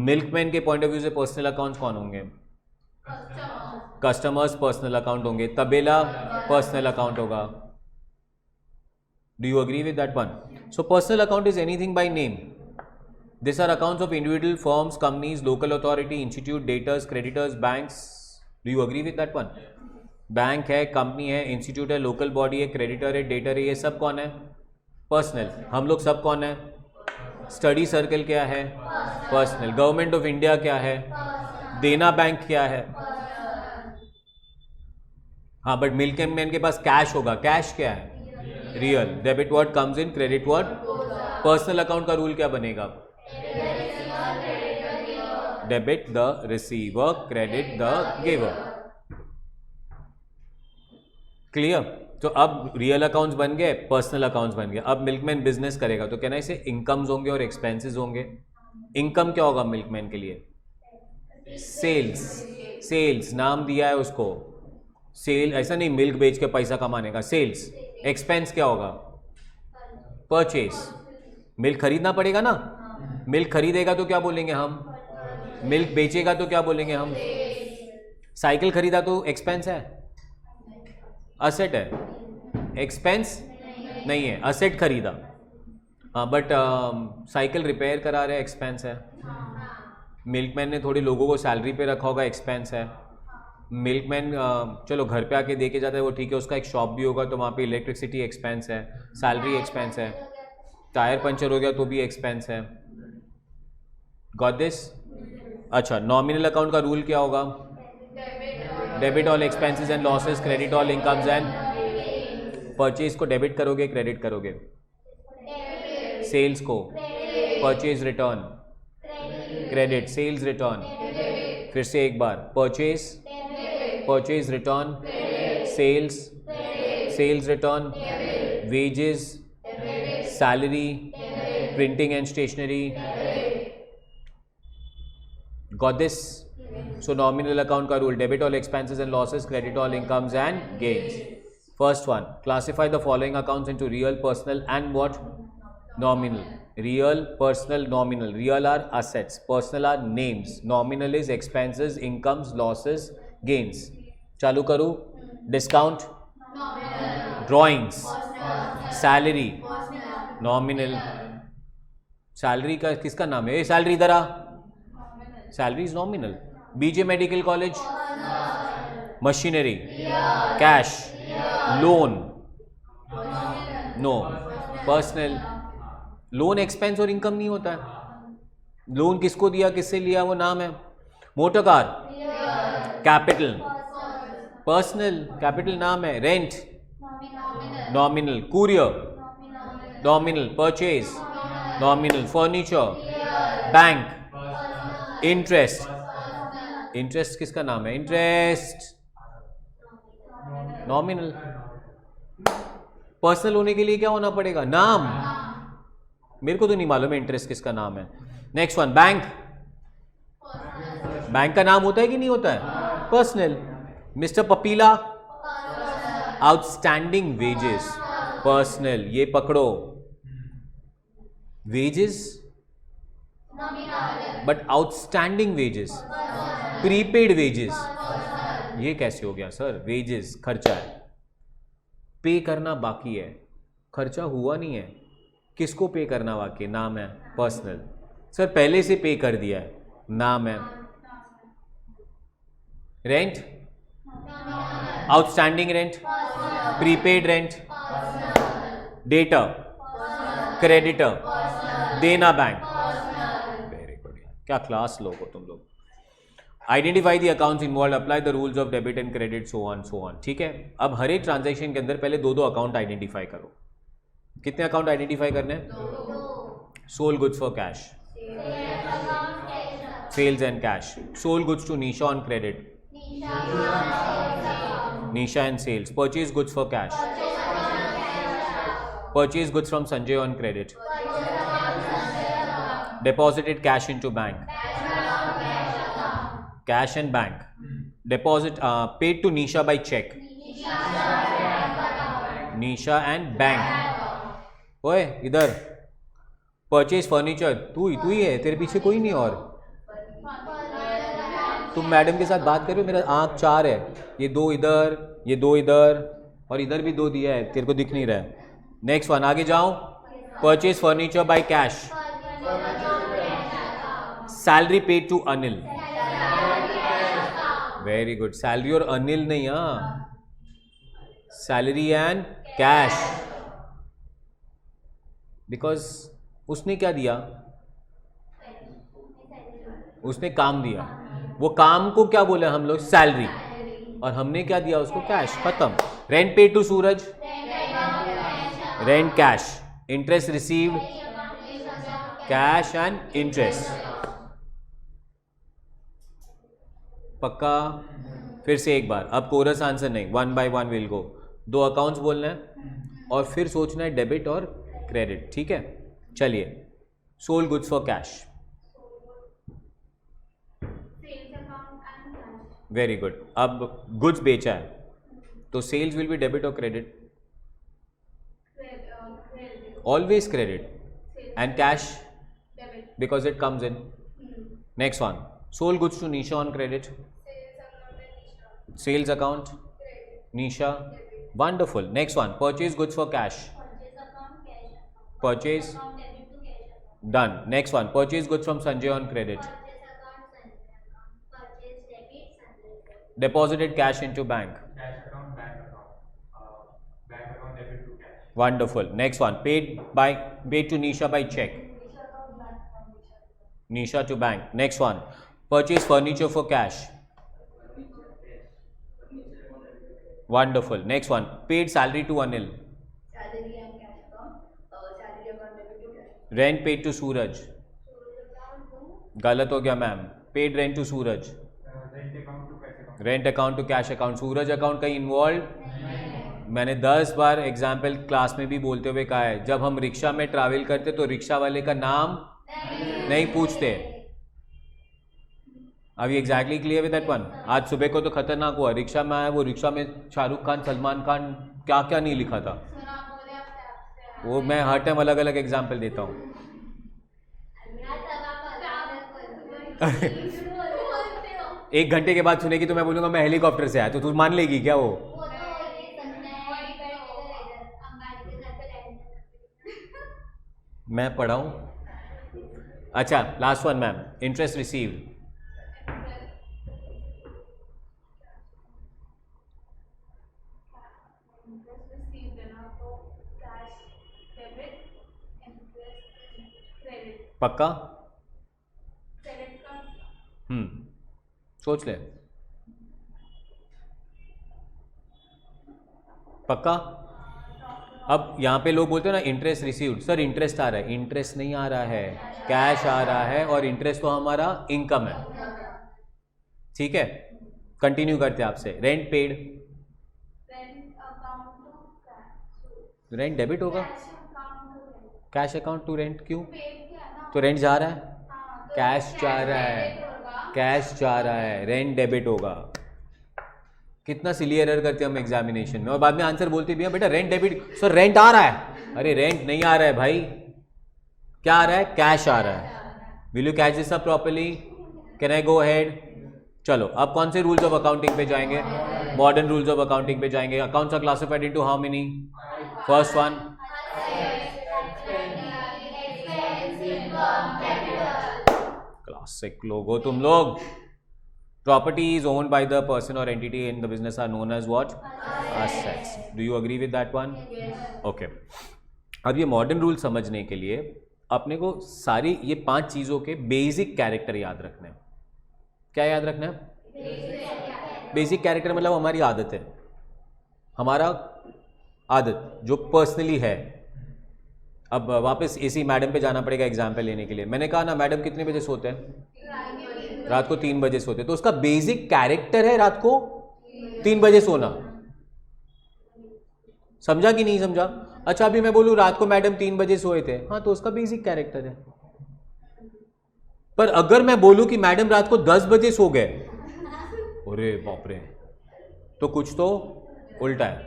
मिल्कमैन के पॉइंट ऑफ व्यू से personal accounts कौन होंगे? Customers personal account होंगे. तबेला पर्सनल अकाउंट होगा. Do you agree with that one? So personal account is anything by name. These are accounts of individual firms, companies, local authority, institute, debtors, creditors, banks. Do you agree with that one? Bank है, company है, institute है, local body है, creditor है, debtor है, ये सब कौन है? पर्सनल. हम लोग सब कौन है? स्टडी सर्कल क्या है? पर्सनल. गवर्नमेंट ऑफ इंडिया क्या है? देना बैंक क्या है? हाँ, बट मिल्कमैन के पास कैश होगा. कैश क्या है? Real. Debit what comes in, credit what. Personal account का रूल क्या बनेगा? Debit the receiver, credit the giver. Clear? तो अब रियल अकाउंट्स बन गए, पर्सनल अकाउंट्स बन गए. अब मिल्कमैन बिजनेस करेगा तो कहना इसे इनकम्स होंगे और एक्सपेंसेस होंगे. इनकम क्या होगा मिल्कमैन के लिए? सेल्स. सेल्स नाम दिया है उसको. सेल, ऐसा नहीं मिल्क बेच के पैसा कमाने का. सेल्स. एक्सपेंस क्या होगा? परचेज. मिल्क खरीदना पड़ेगा ना. मिल्क खरीदेगा तो क्या बोलेंगे हम? मिल्क बेचेगा तो क्या बोलेंगे हम? साइकिल खरीदा तो एक्सपेंस है? असेट है. एक्सपेंस नहीं है. असेट खरीदा, हाँ, बट साइकिल रिपेयर करा रहे, एक्सपेंस है. मिल्कमैन ने थोड़ी लोगों को सैलरी पे रखा होगा, एक्सपेंस है. मिल्कमैन चलो घर पे आके दे के जाता है, वो ठीक है, उसका एक शॉप भी होगा तो वहाँ पे इलेक्ट्रिसिटी एक्सपेंस है, सैलरी एक्सपेंस है. टायर पंचर हो गया तो भी एक्सपेंस है. Got this? अच्छा, नॉमिनल अकाउंट का रूल क्या होगा? Debit all expenses and losses, credit all incomes and. Purchase को डेबिट करोगे, क्रेडिट करोगे? सेल्स को purchase return, credit. Sales return. फिर से एक बार, purchase, purchase return, sales, sales return, wages, salary, printing and stationery. Got this? So nominal account का rule, debit all expenses and losses, credit all incomes and gains. First one, classify the following accounts into real, personal and what? Nominal. Real, personal, nominal. Real are assets, personal are names, nominal is expenses, incomes, losses, gains. चालू करूँ? Discount, drawings, salary, nominal. Salary का किसका नाम है? Salary इधर आ. Salary is nominal. BJ medical college, machinery, cash, loan, no, personal. Loan expense और income नहीं होता है. लोन किसको दिया, किससे लिया, वो नाम है. Motor car, capital, personal, capital नाम है. Rent, nominal. Courier, nominal. Purchase, nominal. Furniture, bank, interest. Interest किसका नाम है? Interest, nominal. पर्सनल होने के लिए क्या होना पड़ेगा? नाम. मेरे को तो नहीं मालूम है इंटरेस्ट किसका नाम है. Next one, bank. बैंक का नाम होता है कि नहीं होता है? पर्सनल. मिस्टर पपीला, आउटस्टैंडिंग वेजेस, पर्सनल. ये पकड़ो. Wages but outstanding wages, prepaid wages. ये कैसे हो गया सर? वेजेस खर्चा है, पे करना बाकी है, खर्चा हुआ नहीं है. किसको पे करना बाकी है? नाम है. पर्सनल. सर पहले से पे कर दिया है, नाम है. Rent, outstanding rent, prepaid rent, debtor, creditor, Dena bank. Very good. क्या क्लास लोग हो तुम लोग. Identify the accounts involve, apply the rules of debit and credit, so on. ठीक है. अब हर एक ट्रांजैक्शन के अंदर पहले दो अकाउंट आइडेंटिफाई करो. कितने अकाउंट आइडेंटिफाई करने हैं? Sold goods for cash, sales and cash. Sold goods to Nisha on credit, Nisha and sales. Purchase goods for cash, purchase goods from Sanjay on credit, deposited cash into bank, cash and bank, deposit paid to Nisha by check, Nisha and bank. ओए इधर, purchase furniture, तू ही है, तेरे पीछे कोई नहीं. और तुम मैडम के साथ बात करो, मेरा आँख 4 है. ये 2 इधर, ये 2 इधर और इधर भी 2 दिया है, तेरे को दिख नहीं रहा है. नेक्स्ट वन, आगे जाओ. Purchase furniture by cash, salary paid to Anil. Very good. Salary और अनिल नहीं, हाँ, सैलरी एंड कैश. बिकॉज उसने क्या दिया? उसने काम दिया. वो काम को क्या बोले हम लोग? सैलरी. और हमने क्या दिया उसको? कैश. खत्म. Rent paid to Suraj, rent cash. Interest received, cash and interest. पक्का? फिर से एक बार. अब कोरस आंसर नहीं, 1 by 1 विल गो. 2 अकाउंट्स बोलना है और फिर सोचना है डेबिट और क्रेडिट. ठीक है, चलिए. Sold goods for cash. Very good. अब गुड्स बेचा है तो सेल्स विल बी डेबिट और credit? Always credit. And cash? Because it comes in. Next one. Sold goods to Nisha on credit. Sales account? Nisha? Wonderful. Next one. Purchase goods for cash. Purchase? Done. Next one. Purchase goods from Sanjay on credit. Deposited cash into bank. Wonderful. Next one. Paid to Nisha by check. Nisha to bank. Next one. Purchase furniture for cash. Wonderful. Next one. Paid salary to Anil. Rent paid to Suraj. गलत हो गया ma'am. Paid rent to Suraj. Rent account to cash account. Suraj account कहीं involved? मैंने 10 बार example class में भी बोलते हुए कहा है, जब हम रिक्शा में ट्रैवल करते तो रिक्शा वाले का नाम नहीं पूछते. अभी exactly clear with that one. आज सुबह को तो खतरनाक हुआ, रिक्शा में आया, वो रिक्शा में शाहरुख खान, सलमान खान, क्या क्या नहीं लिखा था। वो मैं हर टाइम अलग अलग एग्जाम्पल देता हूँ। एक घंटे के बाद सुनेगी तो मैं बोलूँगा मैं हेलीकॉप्टर से आया, तो तू मान लेगी क्या वो? मैं पढ़ाऊँ? अच्छा, last one ma'am, interest received. पक्का? सोच ले। पक्का? अब यहाँ पे लोग बोलते हैं ना इंटरेस्ट रिसीव्ड, सर इंटरेस्ट आ रहा है, इंटरेस्ट नहीं आ रहा है, कैश आ रहा है, और इंटरेस्ट तो हमारा इनकम है। ठीक है, कंटिन्यू करते हैं आपसे। रेंट पेड, रेंट डेबिट होगा, कैश अकाउंट टू रेंट, क्यों? तो रेंट जा रहा है, कैश जा रहा है, कैश जा रहा है, रेंट डेबिट होगा। कितना सिली एरर करते हैं हम एग्जामिनेशन में, और बाद में आंसर बोलते भी हैं बेटा रेंट डेबिट, सर रेंट आ रहा है। अरे रेंट नहीं आ रहा है भाई, क्या आ रहा है? कैश आ रहा है। Will you catch this up properly? Can I go ahead? चलो अब कौन से रूल्स ऑफ अकाउंटिंग पे जाएंगे? मॉडर्न रूल्स ऑफ अकाउंटिंग पे जाएंगे। Accounts are classified into how many? First one, classic लोग हो तुम लोग। Property is owned by the person or entity in the business are known as what? Assets. Do you agree with that one? Okay. अब ये modern rule समझने के लिए अपने को सारी ये 5 चीज़ों के बेसिक कैरेक्टर याद रखने हैं। क्या याद रखना है? बेसिक कैरेक्टर मतलब हमारी आदत है, हमारा आदत जो पर्सनली है। अब वापस इसी मैडम पे जाना पड़ेगा एग्जाम्पल लेने के लिए। मैंने कहा ना मैडम कितने बजे सोते हैं? रात को 3 बजे सोते, तो उसका बेसिक कैरेक्टर है रात को 3 बजे सोना। समझा कि नहीं समझा? अच्छा अभी मैं बोलूं रात को मैडम 3 बजे सोए थे, हाँ तो उसका बेसिक कैरेक्टर है। पर अगर मैं बोलूं कि मैडम रात को 10 बजे सो गए, अरे बाप रे, तो कुछ तो उल्टा है।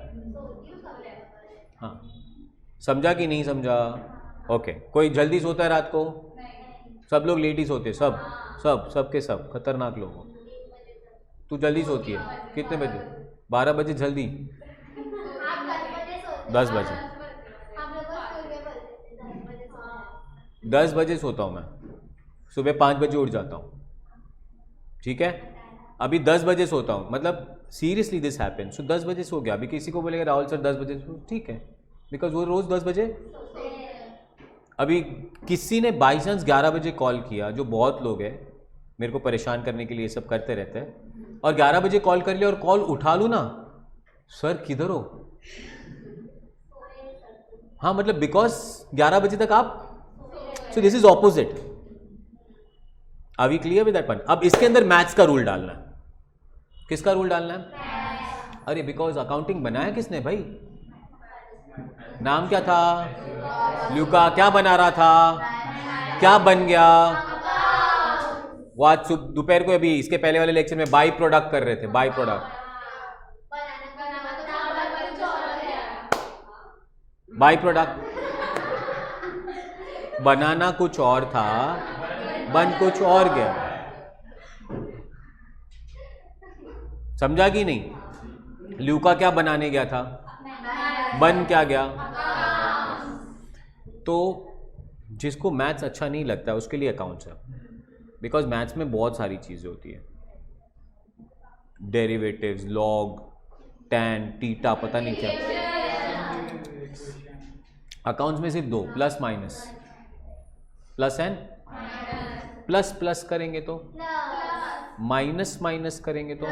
हाँ, समझा कि नहीं समझा? ओके। कोई जल्दी सोता है रात को? सब लोग लेट ही सोते, सबके सब खतरनाक लोग हो। तू जल्दी सोती है कितने बजे? 12 बजे जल्दी? 10 बजे? 10 बजे सोता हूँ मैं, सुबह 5 बजे उठ जाता हूँ। ठीक है, अभी 10 बजे सोता हूँ, मतलब सीरियसली दिस हैपन। सो 10 बजे सो गया। अभी किसी को बोलेगा राहुल सर 10 बजे सो, ठीक है, बिकॉज वो रोज 10 बजे। अभी किसी ने बाई चांस 11 बजे कॉल किया, जो बहुत लोग हैं मेरे को परेशान करने के लिए सब करते रहते हैं, और 11 बजे कॉल कर लिया और कॉल उठा लूँ ना, सर किधर हो? हाँ मतलब बिकॉज 11 बजे तक आप, so this is opposite. Are we clear with that one? अब इसके अंदर मैथ्स का रूल डालना है। किसका रूल डालना है? अरे बिकॉज अकाउंटिंग बनाया किसने भाई? नाम क्या था? ल्यूका। क्या बना रहा था? क्या बन गया? वो आज दोपहर को, अभी इसके पहले वाले लेक्चर में बाई प्रोडक्ट कर रहे थे। बाई प्रोडक्ट, बाई प्रोडक्ट, बनाना कुछ और था, बन कुछ और गया। समझा कि नहीं? ल्यूका क्या बनाने गया था, बन क्या गया? तो जिसको मैथ्स अच्छा नहीं लगता उसके लिए अकाउंट्स है, बिकॉज मैथ्स में बहुत सारी चीज़ें होती है, डेरिवेटिव्स, लॉग, टैन, टीटा, पता नहीं क्या। अकाउंट्स में सिर्फ 2, plus minus, plus and plus, plus करेंगे तो माइनस, माइनस करेंगे तो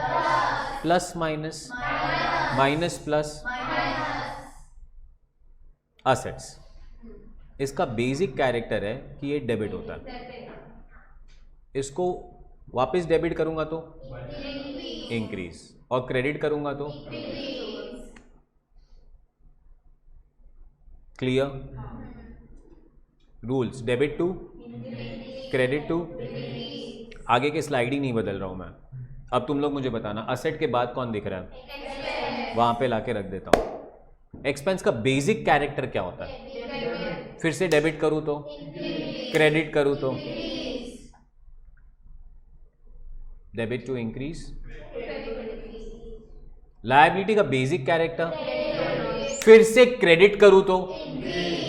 plus minus, minus plus. Assets, इसका बेसिक कैरेक्टर है कि ये डेबिट होता है। इसको वापस डेबिट करूंगा तो इंक्रीज, और क्रेडिट करूंगा तो clear? Rules, debit two, credit two. आगे के स्लाइड ही नहीं बदल रहा हूँ मैं। अब तुम लोग मुझे बताना असेट के बाद कौन दिख रहा है, वहाँ पे लाके रख देता हूँ। एक्सपेंस का बेसिक कैरेक्टर क्या होता है? फिर से डेबिट करूँ तो, क्रेडिट करूँ तो, डेबिट टू इंक्रीज। लायबिलिटी का बेसिक कैरेक्टर, फिर से क्रेडिट करूँ तो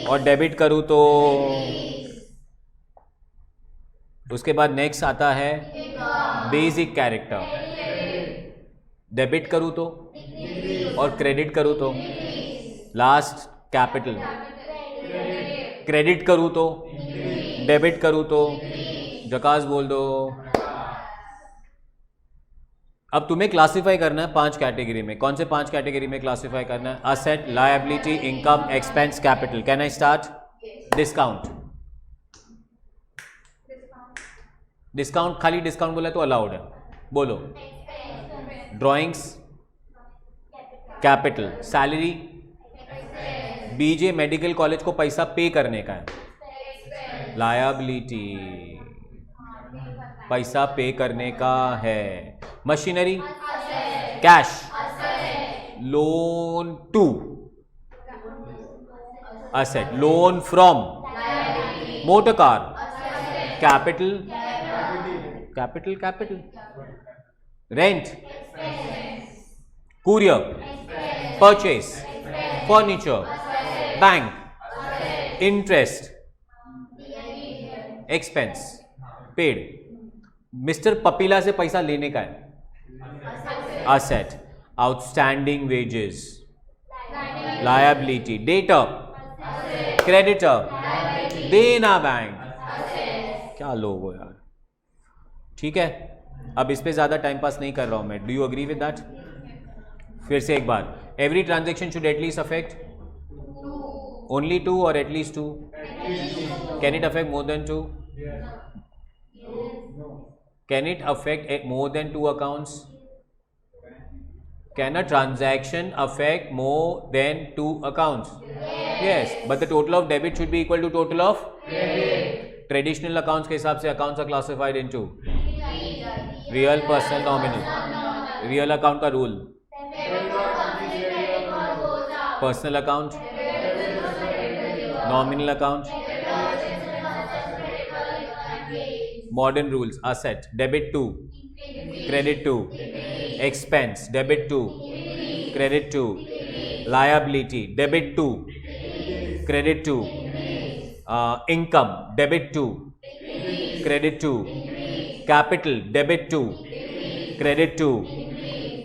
और डेबिट करूँ तो। उसके बाद नेक्स्ट आता है बेसिक कैरेक्टर, डेबिट करूँ तो और क्रेडिट करूँ तो। लास्ट कैपिटल, क्रेडिट करूँ तो, डेबिट करूँ तो। जकास बोल दो। अब तुम्हें क्लासिफाई करना है 5 कैटेगरी में। कौन से 5 कैटेगरी में क्लासिफाई करना है? Asset, liability, income, expense, capital. Can I start? Discount. Discount, खाली डिस्काउंट बोला तो अलाउड है, बोलो। Drawings, capital. Salary, BJ medical college को पैसा पे करने का है। लायबिलिटी, पैसा पे करने का है। Machinery, cash. Loan to asset, loan from motor car. Capital, capital, capital. Rent, courier, purchase, furniture, bank, interest, expense, paid. Mister पपीला से पैसा लेने का है, asset. Outstanding wages, liability. Debtor, creditor, Dena bank. क्या लोग हो यार, ठीक है। अब इस पे ज्यादा टाइम पास नहीं कर रहा हूं मैं। Do you agree with that? फिर से एक बार, every transaction should at least affect only 2 और at least 2। Can it affect more than 2? Can it affect more than 2 accounts? Can a transaction affect more than 2 accounts? Yes, but the total of debit should be equal to total of credit. Traditional accounts के हिसाब से accounts are classified into real, personal, nominal. Real account का rule, personal account, nominal account. Modern rules, asset, debit to, credit to, expense, debit to, credit to, liability, debit to, credit to, income, debit to, credit to, capital, debit to, credit to.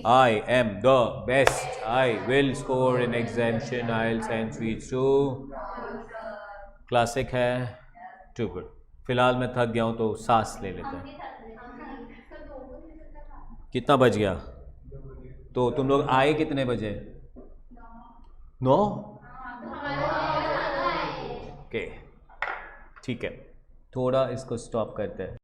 I am the best. I will score in exemption, IELTS and Sweets too. Classic है, too good. फिलहाल मैं थक गया हूँ तो सांस ले लेते हैं। कितना बज गया? तो तुम लोग आए कितने बजे? 9? ओके, ठीक है। थोड़ा इसको स्टॉप करते हैं।